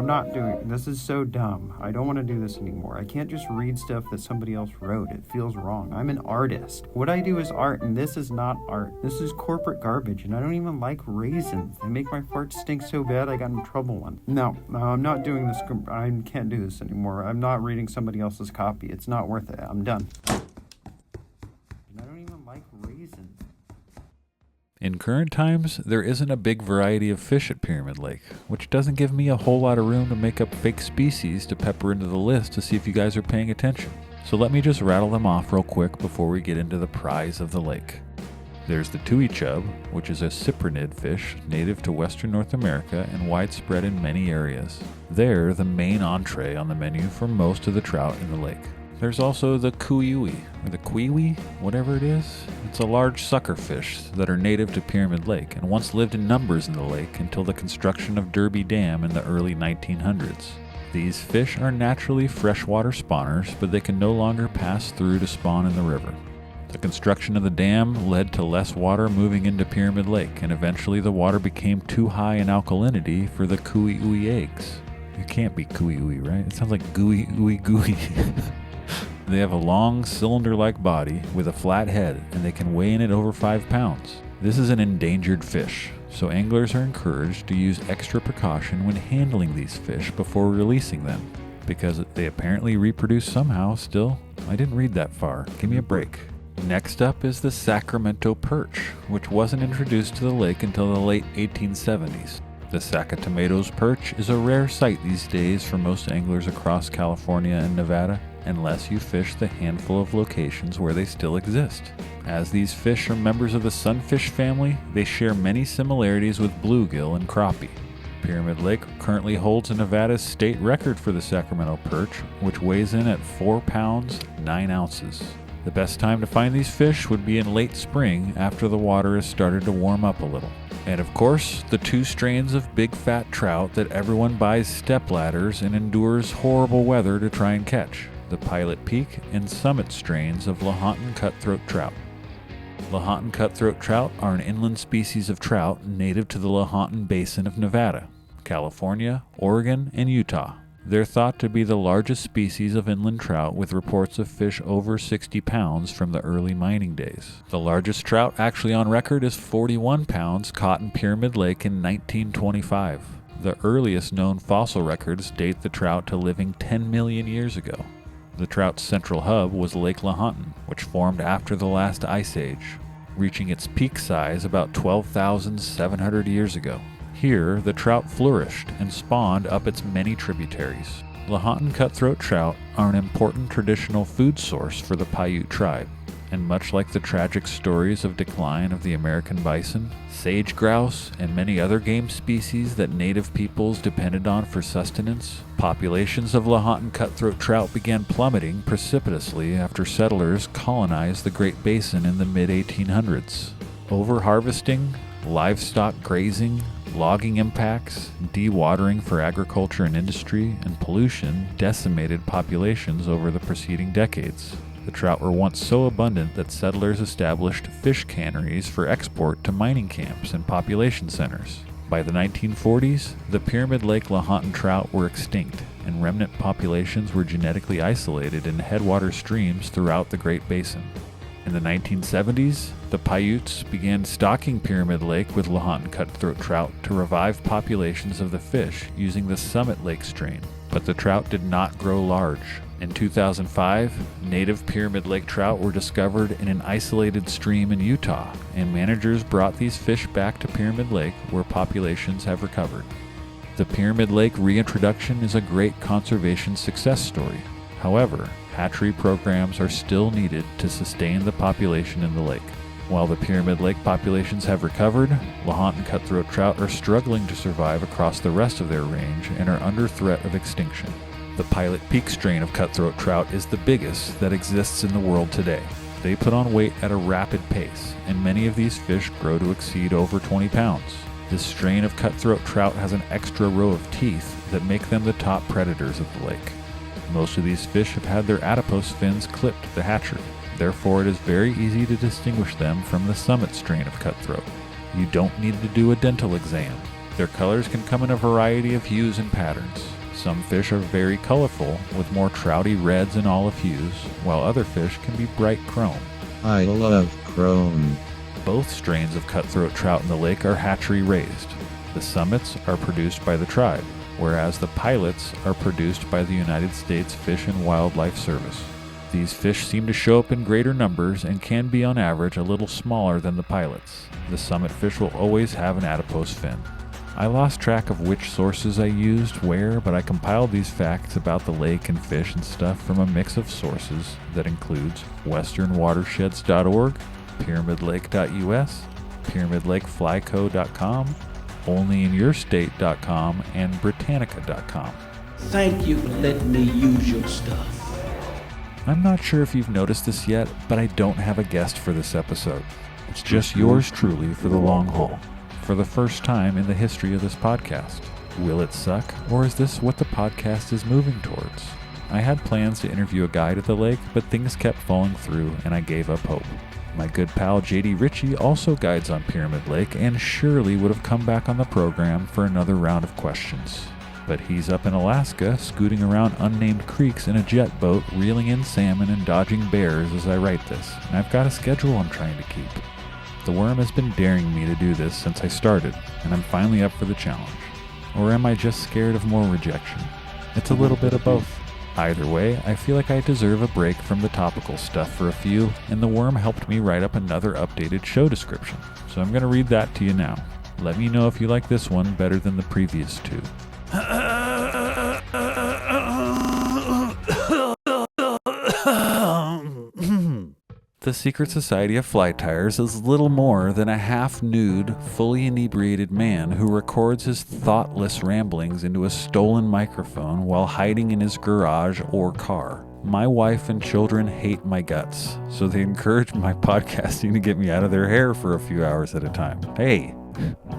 This is so dumb. I don't want to do this anymore. I can't just read stuff that somebody else wrote. It feels wrong. I'm an artist. What I do is art, and this is not art. This is corporate garbage, and I don't even like raisins. They make my farts stink so bad I got in trouble once. No, I'm not doing this. I can't do this anymore. I'm not reading somebody else's copy. It's It's not worth it. I'm done. And I don't even like raisins. In current times, there isn't a big variety of fish at Pyramid Lake, which doesn't give me a whole lot of room to make up fake species to pepper into the list to see if you guys are paying attention. So let me just rattle them off real quick before we get into the prize of the lake. There's the tui chub, which is a cyprinid fish native to western North America and widespread in many areas. They're the main entree on the menu for most of the trout in the lake. There's also the kuiwi, or the kiwi, whatever it is. It's a large sucker fish that are native to Pyramid Lake and once lived in numbers in the lake until the construction of Derby Dam in the early 1900s. These fish are naturally freshwater spawners, but they can no longer pass through to spawn in the river. The construction of the dam led to less water moving into Pyramid Lake, and eventually the water became too high in alkalinity for the kui-ui eggs. It can't be kui-ui, right? It sounds like gooey. They have a long, cylinder-like body with a flat head, and they can weigh in at over 5 pounds. This is an endangered fish, so anglers are encouraged to use extra precaution when handling these fish before releasing them, because they apparently reproduce somehow still. I didn't read that far. Give me a break. Next up is the Sacramento perch, which wasn't introduced to the lake until the late 1870s. The Sacatomatos perch is a rare sight these days for most anglers across California and Nevada, unless you fish the handful of locations where they still exist. As these fish are members of the sunfish family, they share many similarities with bluegill and crappie. Pyramid Lake currently holds Nevada's state record for the Sacramento perch, which weighs in at 4 pounds, 9 ounces. The best time to find these fish would be in late spring after the water has started to warm up a little. And of course, the 2 strains of big fat trout that everyone buys stepladders and endures horrible weather to try and catch, the Pilot Peak and Summit strains of Lahontan cutthroat trout. Lahontan cutthroat trout are an inland species of trout native to the Lahontan Basin of Nevada, California, Oregon, and Utah. They're thought to be the largest species of inland trout, with reports of fish over 60 pounds from the early mining days. The largest trout actually on record is 41 pounds caught in Pyramid Lake in 1925. The earliest known fossil records date the trout to living 10 million years ago. The trout's central hub was Lake Lahontan, which formed after the last ice age, reaching its peak size about 12,700 years ago. Here, the trout flourished and spawned up its many tributaries. Lahontan cutthroat trout are an important traditional food source for the Paiute tribe, and much like the tragic stories of decline of the American bison, sage grouse, and many other game species that native peoples depended on for sustenance, populations of Lahontan cutthroat trout began plummeting precipitously after settlers colonized the Great Basin in the mid-1800s. Overharvesting, livestock grazing, logging impacts, dewatering for agriculture and industry, and pollution decimated populations over the preceding decades. The trout were once so abundant that settlers established fish canneries for export to mining camps and population centers. By the 1940s, the Pyramid Lake Lahontan trout were extinct, and remnant populations were genetically isolated in headwater streams throughout the Great Basin. In the 1970s, the Paiutes began stocking Pyramid Lake with Lahontan cutthroat trout to revive populations of the fish using the Summit Lake strain, but the trout did not grow large. In 2005, native Pyramid Lake trout were discovered in an isolated stream in Utah, and managers brought these fish back to Pyramid Lake, where populations have recovered. The Pyramid Lake reintroduction is a great conservation success story. However, hatchery programs are still needed to sustain the population in the lake. While the Pyramid Lake populations have recovered, Lahontan cutthroat trout are struggling to survive across the rest of their range and are under threat of extinction. The Pilot Peak strain of cutthroat trout is the biggest that exists in the world today. They put on weight at a rapid pace, and many of these fish grow to exceed over 20 pounds. This strain of cutthroat trout has an extra row of teeth that make them the top predators of the lake. Most of these fish have had their adipose fins clipped at the hatchery. Therefore, it is very easy to distinguish them from the Summit strain of cutthroat. You don't need to do a dental exam. Their colors can come in a variety of hues and patterns. Some fish are very colorful, with more trouty reds and olive hues, while other fish can be bright chrome. I love chrome. Both strains of cutthroat trout in the lake are hatchery raised. The Summits are produced by the tribe, whereas the Pilots are produced by the United States Fish and Wildlife Service. These fish seem to show up in greater numbers and can be on average a little smaller than the pilots. The summit fish will always have an adipose fin. I lost track of which sources I used where, but I compiled these facts about the lake and fish and stuff from a mix of sources that includes westernwatersheds.org, pyramidlake.us, pyramidlakeflyco.com, onlyinyourstate.com, and britannica.com. Thank you for letting me use your stuff. I'm not sure if you've noticed this yet, but I don't have a guest for this episode. It's just yours truly for the long haul, for the first time in the history of this podcast. Will it suck, or is this what the podcast is moving towards? I had plans to interview a guide at the lake, but things kept falling through and I gave up hope. My good pal JD Ritchie also guides on Pyramid Lake and surely would have come back on the program for another round of questions. But he's up in Alaska, scooting around unnamed creeks in a jet boat, reeling in salmon and dodging bears as I write this, and I've got a schedule I'm trying to keep. The worm has been daring me to do this since I started, and I'm finally up for the challenge. Or am I just scared of more rejection? It's a little bit of both. Either way, I feel like I deserve a break from the topical stuff for a few, and the worm helped me write up another updated show description, so I'm going to read that to you now. Let me know if you like this one better than the previous two. The Secret Society of Fly Tires is little more than a half-nude, fully inebriated man who records his thoughtless ramblings into a stolen microphone while hiding in his garage or car. My wife and children hate my guts, so they encourage my podcasting to get me out of their hair for a few hours at a time. Hey,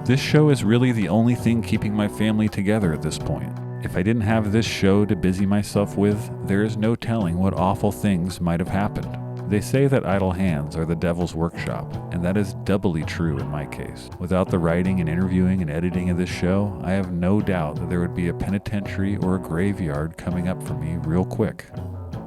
this show is really the only thing keeping my family together at this point. If I didn't have this show to busy myself with, there is no telling what awful things might have happened. They say that idle hands are the devil's workshop, and that is doubly true in my case. Without the writing and interviewing and editing of this show, I have no doubt that there would be a penitentiary or a graveyard coming up for me real quick.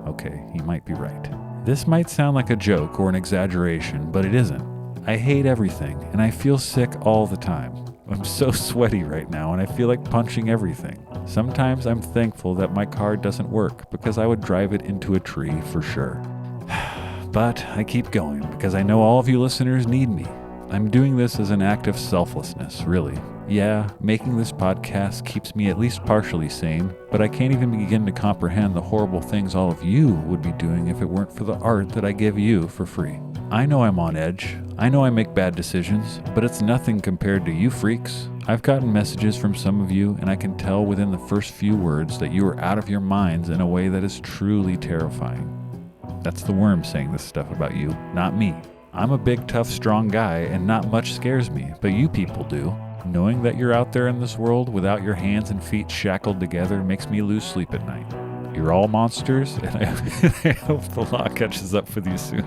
Okay, he might be right. This might sound like a joke or an exaggeration, but it isn't. I hate everything, and I feel sick all the time. I'm so sweaty right now, and I feel like punching everything. Sometimes I'm thankful that my car doesn't work, because I would drive it into a tree for sure. But I keep going, because I know all of you listeners need me. I'm doing this as an act of selflessness, really. Yeah, making this podcast keeps me at least partially sane, but I can't even begin to comprehend the horrible things all of you would be doing if it weren't for the art that I give you for free. I know I'm on edge. I know I make bad decisions, but it's nothing compared to you freaks. I've gotten messages from some of you, and I can tell within the first few words that you are out of your minds in a way that is truly terrifying. That's the worm saying this stuff about you, not me. I'm a big, tough, strong guy, and not much scares me, but you people do. Knowing that you're out there in this world without your hands and feet shackled together makes me lose sleep at night. You're all monsters, and I hope the law catches up with you soon.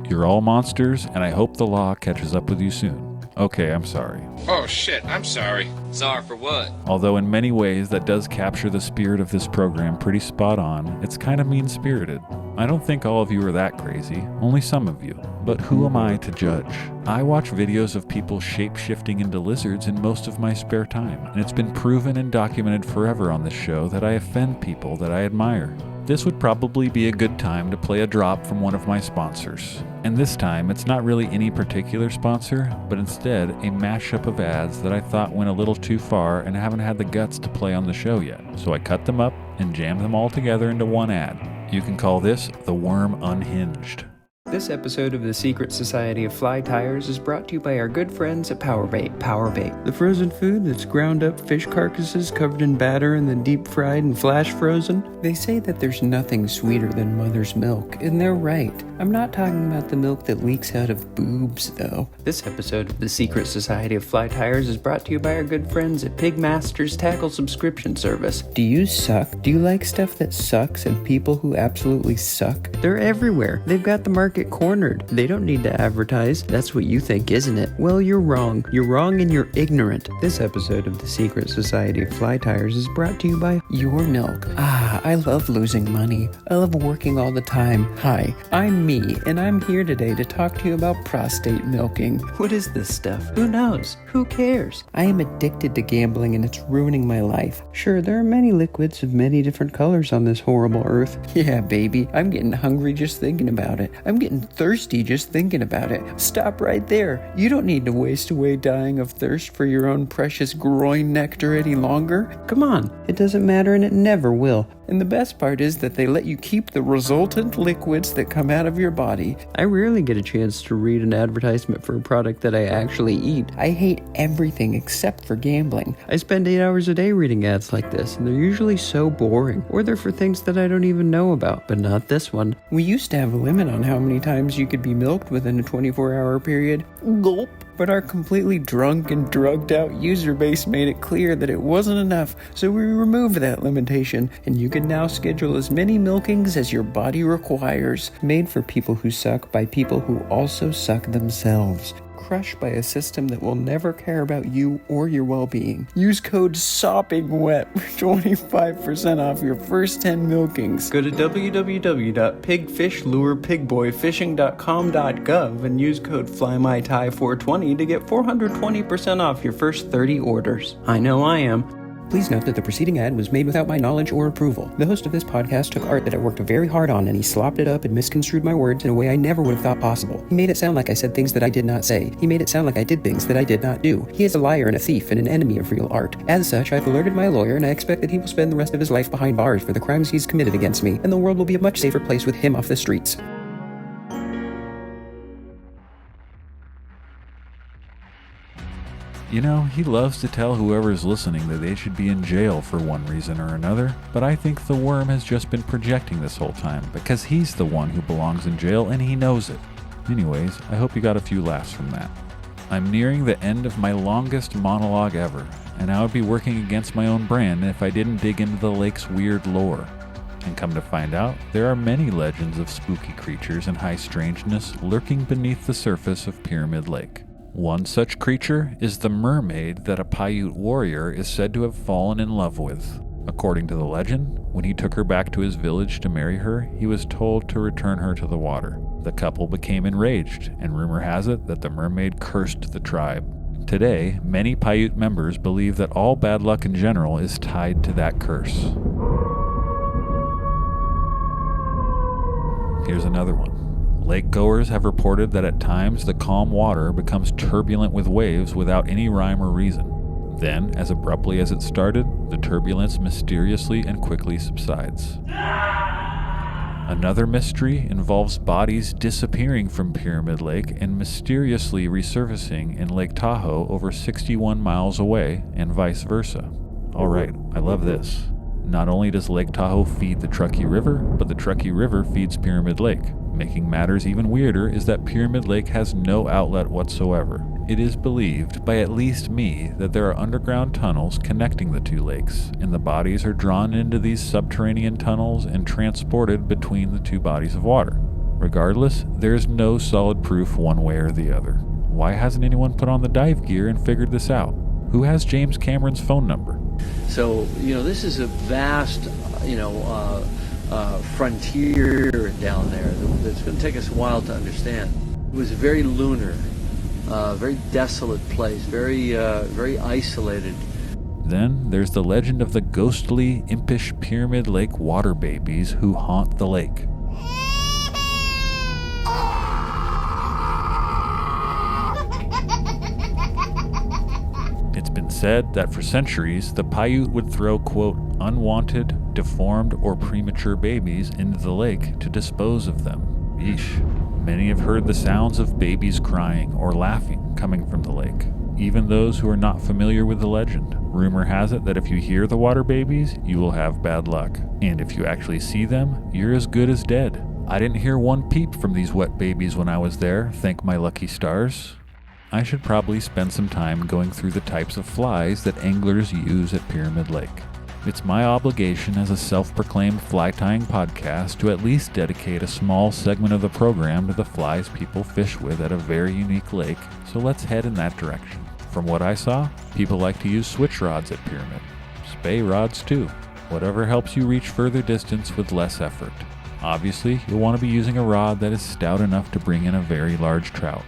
You're all monsters, and I hope the law catches up with you soon. Okay, I'm sorry. Oh shit, I'm sorry. Sorry for what? Although in many ways that does capture the spirit of this program pretty spot on, it's kind of mean-spirited. I don't think all of you are that crazy, only some of you. But who am I to judge? I watch videos of people shape-shifting into lizards in most of my spare time, and it's been proven and documented forever on this show that I offend people that I admire. This would probably be a good time to play a drop from one of my sponsors. And this time, it's not really any particular sponsor, but instead a mashup of ads that I thought went a little too far and haven't had the guts to play on the show yet. So I cut them up and jammed them all together into one ad. You can call this The Worm Unhinged. This episode of the Secret Society of Fly Tires is brought to you by our good friends at Powerbait. Powerbait, the frozen food that's ground up fish carcasses covered in batter and then deep fried and flash frozen. They say that there's nothing sweeter than mother's milk, and they're right. I'm not talking about the milk that leaks out of boobs, though. This episode of the Secret Society of Fly Tires is brought to you by our good friends at Pigmaster's Tackle Subscription Service. Do you suck? Do you like stuff that sucks and people who absolutely suck? They're everywhere. They've got the market get cornered. They don't need to advertise. That's what you think, isn't it? Well, you're wrong. You're wrong and you're ignorant. This episode of the Secret Society of Fly Tires is brought to you by Your Milk. I love losing money. I love working all the time. Hi, I'm me, and I'm here today to talk to you about prostate milking. What is this stuff? Who knows? Who cares? I am addicted to gambling and it's ruining my life. Sure, there are many liquids of many different colors on this horrible earth. Yeah, baby, I'm getting hungry just thinking about it. I'm getting thirsty just thinking about it. Stop right there. You don't need to waste away dying of thirst for your own precious groin nectar any longer. Come on, it doesn't matter and it never will. And the best part is that they let you keep the resultant liquids that come out of your body. I rarely get a chance to read an advertisement for a product that I actually eat. I hate everything except for gambling. I spend 8 hours a day reading ads like this, and they're usually so boring, or they're for things that I don't even know about, but not this one. We used to have a limit on how many times you could be milked within a 24-hour period. Gulp. But our completely drunk and drugged out user base made it clear that it wasn't enough, so we removed that limitation, and you can now schedule as many milkings as your body requires. Made for people who suck by people who also suck themselves. Crushed by a system that will never care about you or your well-being. Use code SOPPINGWET for 25% off your first 10 milkings. Go to www.pigfishlurepigboyfishing.com.gov and use code FLYMyTie420 to get 420% off your first 30 orders. I know I am. Please note that the preceding ad was made without my knowledge or approval. The host of this podcast took art that I worked very hard on and he slopped it up and misconstrued my words in a way I never would have thought possible. He made it sound like I said things that I did not say. He made it sound like I did things that I did not do. He is a liar and a thief and an enemy of real art. As such, I've alerted my lawyer and I expect that he will spend the rest of his life behind bars for the crimes he's committed against me, and the world will be a much safer place with him off the streets. You know, he loves to tell whoever's listening that they should be in jail for one reason or another, but I think the worm has just been projecting this whole time, because he's the one who belongs in jail and he knows it. Anyways, I hope you got a few laughs from that. I'm nearing the end of my longest monologue ever, and I would be working against my own brand if I didn't dig into the lake's weird lore. And come to find out, there are many legends of spooky creatures and high strangeness lurking beneath the surface of Pyramid Lake. One such creature is the mermaid that a Paiute warrior is said to have fallen in love with. According to the legend, when he took her back to his village to marry her, he was told to return her to the water. The couple became enraged, and rumor has it that the mermaid cursed the tribe. Today, many Paiute members believe that all bad luck in general is tied to that curse. Here's another one. Lake goers have reported that at times the calm water becomes turbulent with waves without any rhyme or reason. Then, as abruptly as it started, the turbulence mysteriously and quickly subsides. Another mystery involves bodies disappearing from Pyramid Lake and mysteriously resurfacing in Lake Tahoe over 61 miles away, and vice versa. Alright, I love this. Not only does Lake Tahoe feed the Truckee River, but the Truckee River feeds Pyramid Lake. Making matters even weirder is that Pyramid Lake has no outlet whatsoever. It is believed, by at least me, that there are underground tunnels connecting the two lakes, and the bodies are drawn into these subterranean tunnels and transported between the two bodies of water. Regardless, there is no solid proof one way or the other. Why hasn't anyone put on the dive gear and figured this out? Who has James Cameron's phone number? So, this is a vast, frontier down there that's going to take us a while to understand. It was very lunar, very desolate place, very isolated. Then there's the legend of the ghostly, impish Pyramid Lake water babies who haunt the lake. It's been said that for centuries, the Paiute would throw, quote, unwanted, deformed, or premature babies into the lake to dispose of them. Yeesh. Many have heard the sounds of babies crying or laughing coming from the lake, even those who are not familiar with the legend. Rumor has it that if you hear the water babies, you will have bad luck. And if you actually see them, you're as good as dead. I didn't hear one peep from these wet babies when I was there, thank my lucky stars. I should probably spend some time going through the types of flies that anglers use at Pyramid Lake. It's my obligation as a self-proclaimed fly tying podcast to at least dedicate a small segment of the program to the flies people fish with at a very unique lake, so let's head in that direction. From what I saw, people like to use switch rods at Pyramid. Spey rods too. Whatever helps you reach further distance with less effort. Obviously, you'll want to be using a rod that is stout enough to bring in a very large trout.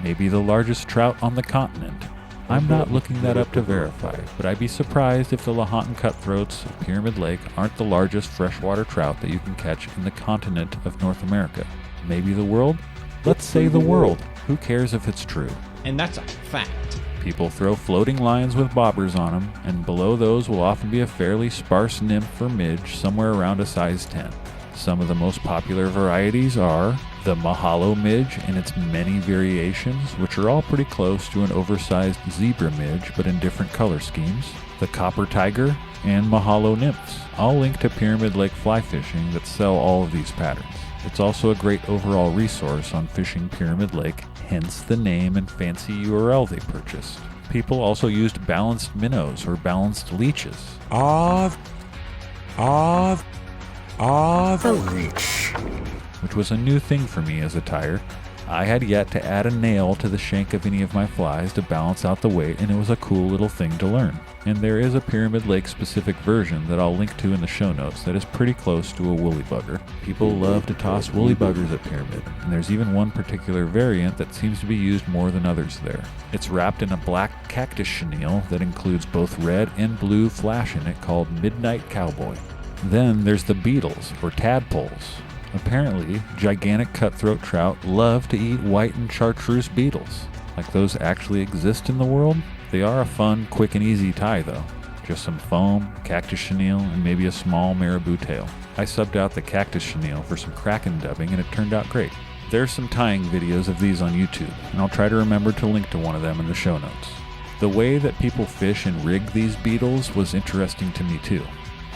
Maybe the largest trout on the continent. I'm not looking that up to verify, but I'd be surprised if the Lahontan cutthroats of Pyramid Lake aren't the largest freshwater trout that you can catch in the continent of North America. Maybe the world? Let's say the world. Who cares if it's true? And that's a fact. People throw floating lines with bobbers on them, and below those will often be a fairly sparse nymph or midge somewhere around a size 10. Some of the most popular varieties are the Mahalo midge and its many variations, which are all pretty close to an oversized zebra midge but in different color schemes, the copper tiger, and Mahalo nymphs, all linked to Pyramid Lake fly fishing that sell all of these patterns. It's also a great overall resource on fishing Pyramid Lake, hence the name and fancy URL they purchased. People also used balanced minnows or balanced leeches. The leech. Which was a new thing for me as a tyer. I had yet to add a nail to the shank of any of my flies to balance out the weight, and it was a cool little thing to learn. And there is a Pyramid Lake specific version that I'll link to in the show notes that is pretty close to a woolly bugger. People love to toss woolly buggers at Pyramid, and there's even one particular variant that seems to be used more than others there. It's wrapped in a black cactus chenille that includes both red and blue flash in it called Midnight Cowboy. Then there's the beetles, or tadpoles. Apparently, gigantic cutthroat trout love to eat white and chartreuse beetles. Like those actually exist in the world? They are a fun, quick and easy tie though. Just some foam, cactus chenille, and maybe a small marabou tail. I subbed out the cactus chenille for some kraken dubbing and it turned out great. There's some tying videos of these on YouTube, and I'll try to remember to link to one of them in the show notes. The way that people fish and rig these beetles was interesting to me too.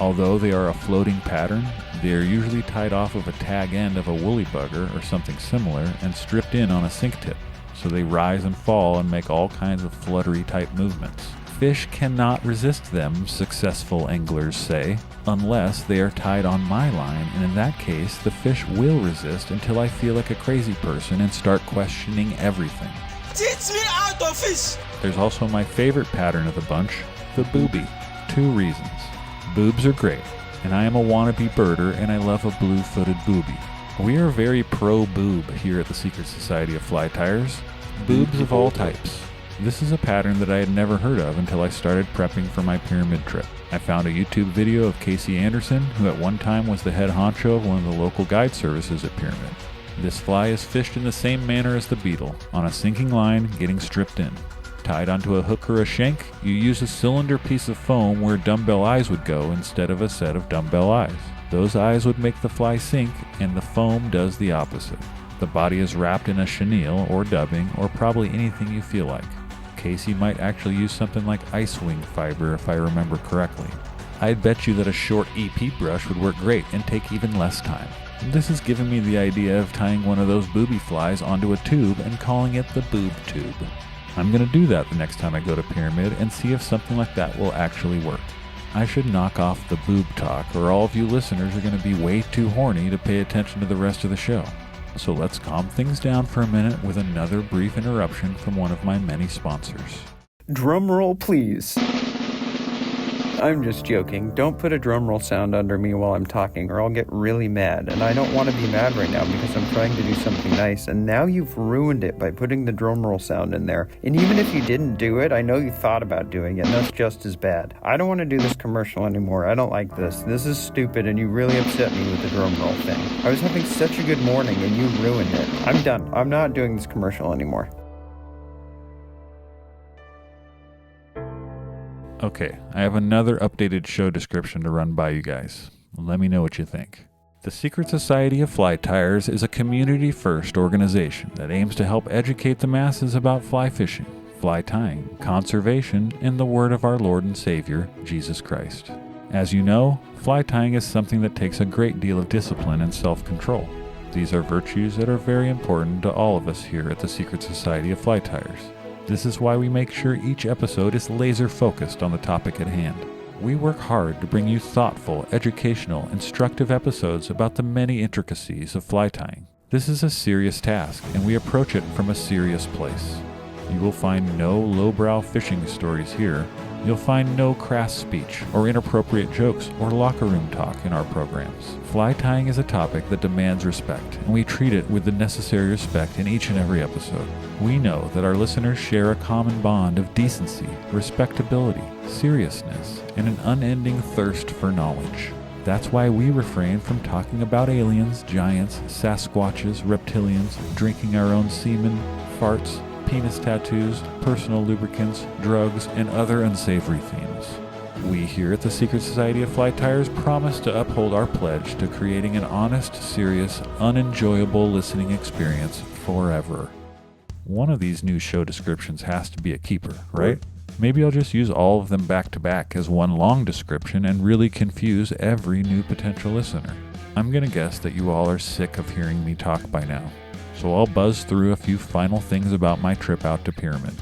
Although they are a floating pattern, they are usually tied off of a tag end of a woolly bugger or something similar and stripped in on a sink tip, so they rise and fall and make all kinds of fluttery type movements. Fish cannot resist them, successful anglers say, unless they are tied on my line, and in that case the fish will resist until I feel like a crazy person and start questioning everything. Teach me how to fish! There's also my favorite pattern of the bunch, the booby. 2 reasons. Boobs are great, and I am a wannabe birder and I love a blue-footed booby. We are very pro-boob here at the Secret Society of Fly Tyers. Boobs of all types. This is a pattern that I had never heard of until I started prepping for my Pyramid trip. I found a YouTube video of Casey Anderson, who at one time was the head honcho of one of the local guide services at Pyramid. This fly is fished in the same manner as the beetle, on a sinking line getting stripped in. Tied onto a hook or a shank, you use a cylinder piece of foam where dumbbell eyes would go instead of a set of dumbbell eyes. Those eyes would make the fly sink, and the foam does the opposite. The body is wrapped in a chenille or dubbing, or probably anything you feel like. Casey might actually use something like ice wing fiber if I remember correctly. I'd bet you that a short EP brush would work great and take even less time. This has given me the idea of tying one of those booby flies onto a tube and calling it the boob tube. I'm going to do that the next time I go to Pyramid and see if something like that will actually work. I should knock off the boob talk, or all of you listeners are going to be way too horny to pay attention to the rest of the show. So let's calm things down for a minute with another brief interruption from one of my many sponsors. Drum roll, please. I'm just joking. Don't put a drum roll sound under me while I'm talking or I'll get really mad. And I don't want to be mad right now because I'm trying to do something nice. And now you've ruined it by putting the drum roll sound in there. And even if you didn't do it, I know you thought about doing it. And that's just as bad. I don't want to do this commercial anymore. I don't like this. This is stupid and you really upset me with the drum roll thing. I was having such a good morning and you ruined it. I'm done. I'm not doing this commercial anymore. Okay, I have another updated show description to run by you guys. Let me know what you think. The Secret Society of Fly Tyers is a community-first organization that aims to help educate the masses about fly fishing, fly tying, conservation, and the word of our Lord and Savior, Jesus Christ. As you know, fly tying is something that takes a great deal of discipline and self-control. These are virtues that are very important to all of us here at the Secret Society of Fly Tyers. This is why we make sure each episode is laser focused on the topic at hand. We work hard to bring you thoughtful, educational, instructive episodes about the many intricacies of fly tying. This is a serious task, and we approach it from a serious place. You will find no lowbrow fishing stories here. You'll find no crass speech or inappropriate jokes or locker room talk in our programs. Fly tying is a topic that demands respect, and we treat it with the necessary respect in each and every episode. We know that our listeners share a common bond of decency, respectability, seriousness, and an unending thirst for knowledge. That's why we refrain from talking about aliens, giants, Sasquatches, reptilians, drinking our own semen, farts, penis tattoos, personal lubricants, drugs, and other unsavory themes. We here at the Secret Society of Fly Tyers promise to uphold our pledge to creating an honest, serious, unenjoyable listening experience forever. One of these new show descriptions has to be a keeper, right? Maybe I'll just use all of them back to back as one long description and really confuse every new potential listener. I'm gonna guess that you all are sick of hearing me talk by now. So I'll buzz through a few final things about my trip out to Pyramid.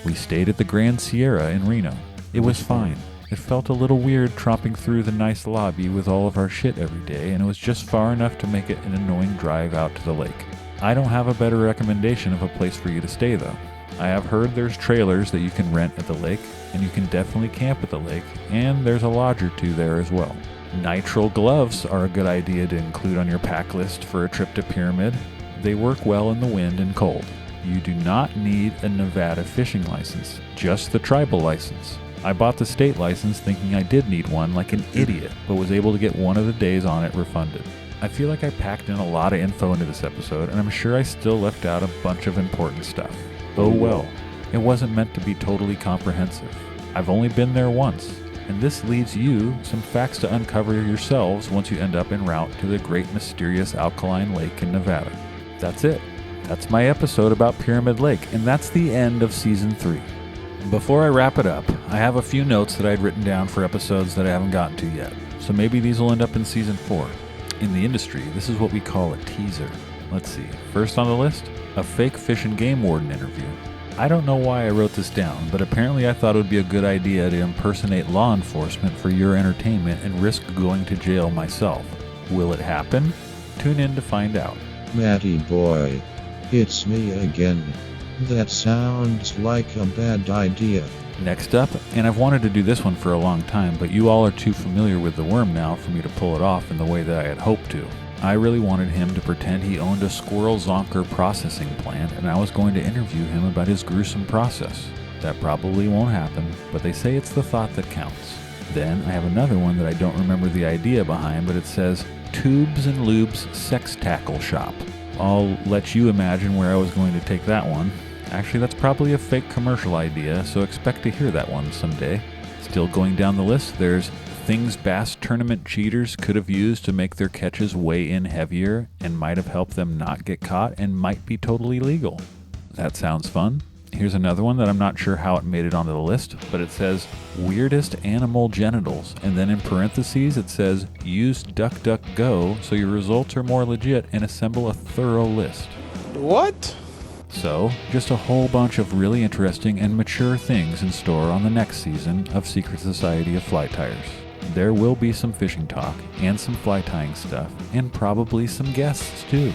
We stayed at the Grand Sierra in Reno. It was fine. It felt a little weird tromping through the nice lobby with all of our shit every day, and it was just far enough to make it an annoying drive out to the lake. I don't have a better recommendation of a place for you to stay though. I have heard there's trailers that you can rent at the lake, and you can definitely camp at the lake, and there's a lodge or two there as well. Nitrile gloves are a good idea to include on your pack list for a trip to Pyramid. They work well in the wind and cold. You do not need a Nevada fishing license, just the tribal license. I bought the state license thinking I did need one like an idiot, but was able to get one of the days on it refunded. I feel like I packed in a lot of info into this episode, and I'm sure I still left out a bunch of important stuff. Oh well, it wasn't meant to be totally comprehensive. I've only been there once, and this leaves you some facts to uncover yourselves once you end up en route to the great mysterious alkaline lake in Nevada. That's it. That's my episode about Pyramid Lake, and that's the end of Season 3. Before I wrap it up, I have a few notes that I'd written down for episodes that I haven't gotten to yet, so maybe these will end up in Season 4. In the industry, this is what we call a teaser. Let's see. First on the list, a fake fish and game warden interview. I don't know why I wrote this down, but apparently I thought it would be a good idea to impersonate law enforcement for your entertainment and risk going to jail myself. Will it happen? Tune in to find out. Matty boy, it's me again. That sounds like a bad idea. Next up, and I've wanted to do this one for a long time, but you all are too familiar with the worm now for me to pull it off in the way that I had hoped to. I really wanted him to pretend he owned a squirrel zonker processing plant, and I was going to interview him about his gruesome process. That probably won't happen, but they say it's the thought that counts. Then I have another one that I don't remember the idea behind, but it says, Tubes and Lubes Sex Tackle Shop. I'll let you imagine where I was going to take that one. Actually, that's probably a fake commercial idea, so expect to hear that one someday. Still going down the list, there's things bass tournament cheaters could have used to make their catches weigh in heavier and might have helped them not get caught and might be totally legal. That sounds fun. Here's another one that I'm not sure how it made it onto the list, but it says weirdest animal genitals, and then in parentheses it says use DuckDuckGo so your results are more legit and assemble a thorough list. What? So, just a whole bunch of really interesting and mature things in store on the next season of Secret Society of Fly Tyers. There will be some fishing talk and some fly tying stuff, and probably some guests too.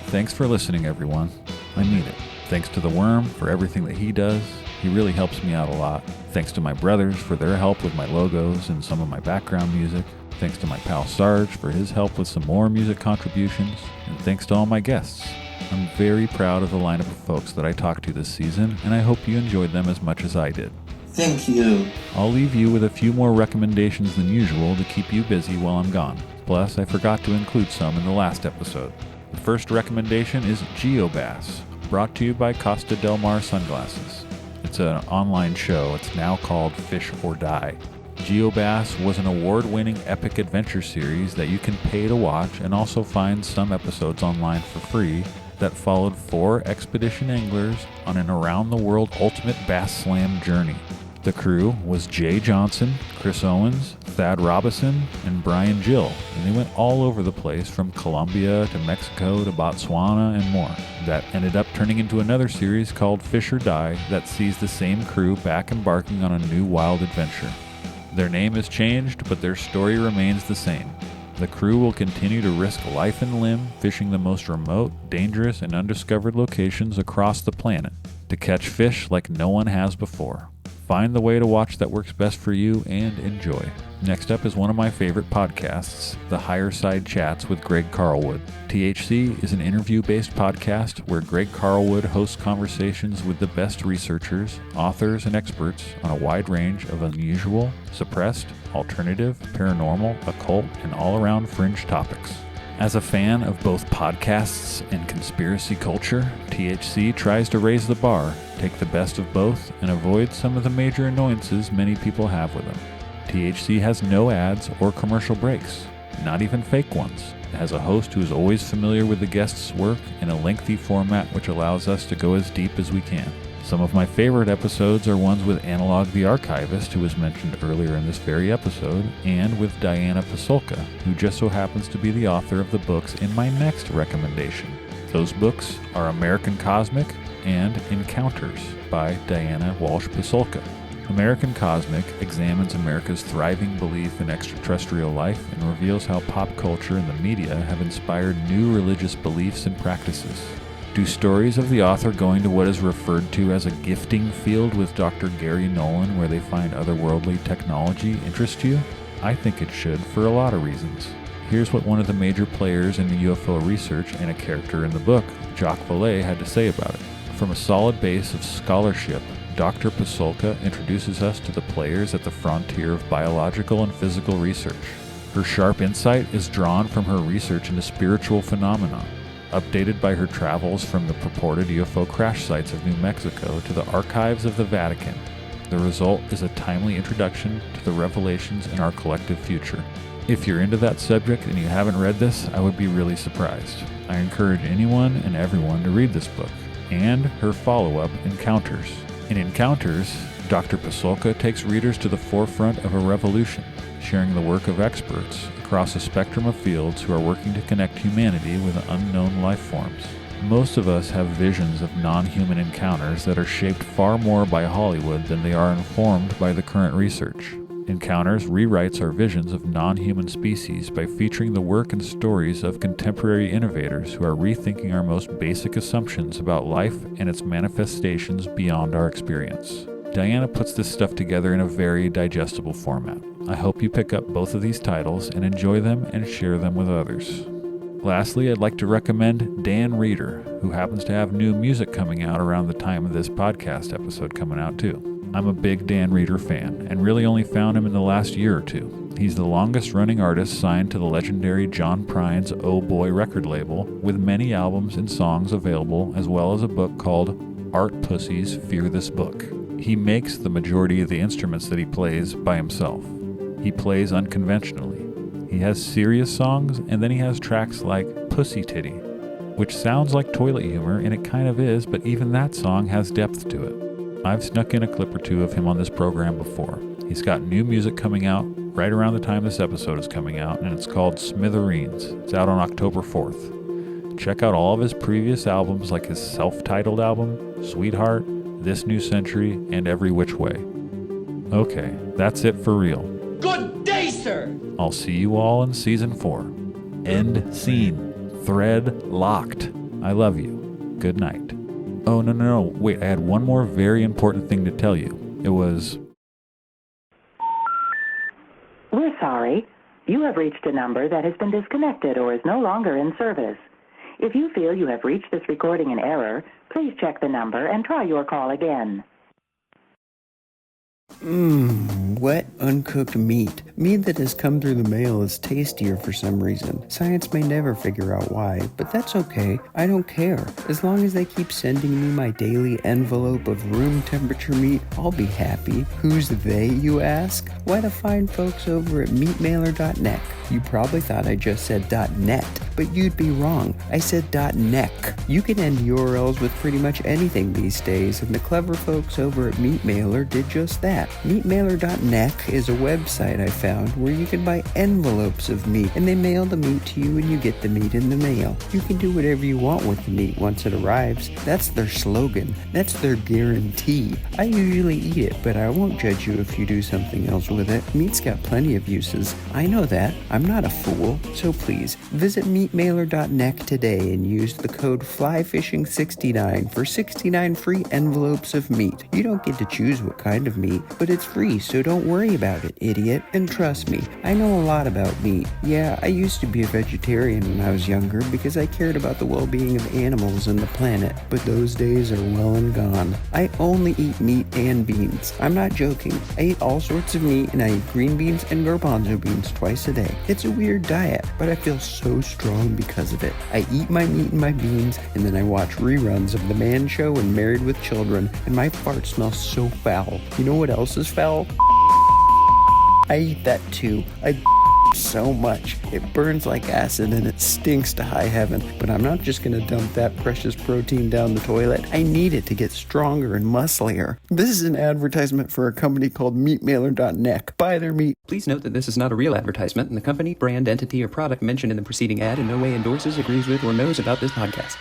Thanks for listening, everyone. I mean it. Thanks to the Worm for everything that he does. He really helps me out a lot. Thanks to my brothers for their help with my logos and some of my background music. Thanks to my pal Sarge for his help with some more music contributions. And thanks to all my guests. I'm very proud of the lineup of folks that I talked to this season, and I hope you enjoyed them as much as I did. Thank you. I'll leave you with a few more recommendations than usual to keep you busy while I'm gone. Plus, I forgot to include some in the last episode. The first recommendation is GeoBass, brought to you by Costa Del Mar Sunglasses. It's an online show. It's now called Fish or Die. GeoBass was an award-winning epic adventure series that you can pay to watch and also find some episodes online for free that followed 4 expedition anglers on an around-the-world ultimate bass slam journey. The crew was Jay Johnson, Chris Owens, Thad Robison, and Brian Gill, and they went all over the place from Colombia to Mexico to Botswana and more. That ended up turning into another series called Fish or Die that sees the same crew back embarking on a new wild adventure. Their name is changed, but their story remains the same. The crew will continue to risk life and limb fishing the most remote, dangerous, and undiscovered locations across the planet to catch fish like no one has before. Find the way to watch that works best for you and enjoy. Next up is one of my favorite podcasts, The Higher Side Chats with Greg Carlwood. THC is an interview-based podcast where Greg Carlwood hosts conversations with the best researchers, authors, and experts on a wide range of unusual, suppressed, alternative, paranormal, occult, and all-around fringe topics. As a fan of both podcasts and conspiracy culture, THC tries to raise the bar, take the best of both, and avoid some of the major annoyances many people have with them. THC has no ads or commercial breaks, not even fake ones. It has a host who is always familiar with the guest's work in a lengthy format which allows us to go as deep as we can. Some of my favorite episodes are ones with Analog the Archivist, who was mentioned earlier in this very episode, and with Diana Pasulka, who just so happens to be the author of the books in my next recommendation. Those books are American Cosmic and Encounters by Diana Walsh Pasulka. American Cosmic examines America's thriving belief in extraterrestrial life and reveals how pop culture and the media have inspired new religious beliefs and practices. Do stories of the author going to what is referred to as a gifting field with Dr. Gary Nolan, where they find otherworldly technology, interest you? I think it should, for a lot of reasons. Here's what one of the major players in UFO research and a character in the book, Jacques Vallée, had to say about it. From a solid base of scholarship, Dr. Pasulka introduces us to the players at the frontier of biological and physical research. Her sharp insight is drawn from her research into spiritual phenomena, updated by her travels from the purported UFO crash sites of New Mexico to the archives of the Vatican. The result is a timely introduction to the revelations in our collective future. If you're into that subject and you haven't read this, I would be really surprised. I encourage anyone and everyone to read this book, and her follow-up, Encounters. In Encounters, Dr. Pasulka takes readers to the forefront of a revolution, sharing the work of experts across a spectrum of fields who are working to connect humanity with unknown life forms. Most of us have visions of non-human encounters that are shaped far more by Hollywood than they are informed by the current research. Encounters rewrites our visions of non-human species by featuring the work and stories of contemporary innovators who are rethinking our most basic assumptions about life and its manifestations beyond our experience. Diana puts this stuff together in a very digestible format. I hope you pick up both of these titles and enjoy them and share them with others. Lastly, I'd like to recommend Dan Reeder, who happens to have new music coming out around the time of this podcast episode coming out too. I'm a big Dan Reeder fan, and really only found him in the last year or two. He's the longest running artist signed to the legendary John Prine's Oh Boy record label, with many albums and songs available, as well as a book called Art Pussies Fear This Book. He makes the majority of the instruments that he plays by himself. He plays unconventionally. He has serious songs, and then he has tracks like Pussy Titty, which sounds like toilet humor, and it kind of is, but even that song has depth to it. I've snuck in a clip or two of him on this program before. He's got new music coming out right around the time this episode is coming out, and it's called Smithereens. It's out on October 4th. Check out all of his previous albums like his self-titled album, Sweetheart, This New Century, and Every Which Way. Okay, that's it for real. Good day, sir! I'll see you all in Season 4. End scene. Thread locked. I love you. Good night. Oh, no. Wait, I had one more very important thing to tell you. It was... We're sorry. You have reached a number that has been disconnected or is no longer in service. If you feel you have reached this recording in error, please check the number and try your call again. Wet, uncooked meat. Meat that has come through the mail is tastier for some reason. Science may never figure out why, but that's okay. I don't care. As long as they keep sending me my daily envelope of room temperature meat, I'll be happy. Who's they, you ask? Why, the fine folks over at meatmailer.net. You probably thought I just said .net, but you'd be wrong. I said .nec. You can end URLs with pretty much anything these days, and the clever folks over at Meatmailer did just that. Meatmailer.nec is a website I found where you can buy envelopes of meat, and they mail the meat to you and you get the meat in the mail. You can do whatever you want with the meat once it arrives. That's their slogan. That's their guarantee. I usually eat it, but I won't judge you if you do something else with it. Meat's got plenty of uses. I know that. I'm not a fool. So please, visit meatmailer.net today and use the code FLYFISHING69 for 69 free envelopes of meat. You don't get to choose what kind of meat, but it's free, so don't worry about it, idiot. And trust me, I know a lot about meat. Yeah, I used to be a vegetarian when I was younger because I cared about the well-being of animals and the planet, but those days are well and gone. I only eat meat and beans. I'm not joking. I eat all sorts of meat, and I eat green beans and garbanzo beans twice a day. It's a weird diet, but I feel so strong because of it. I eat my meat and my beans, and then I watch reruns of The Man Show and Married with Children, and my fart smells so foul. You know what else is foul? I eat that too. I so much. It burns like acid and it stinks to high heaven. But I'm not just going to dump that precious protein down the toilet. I need it to get stronger and musclier. This is an advertisement for a company called meatmailer.net. Buy their meat. Please note that this is not a real advertisement, and the company, brand, entity, or product mentioned in the preceding ad in no way endorses, agrees with, or knows about this podcast.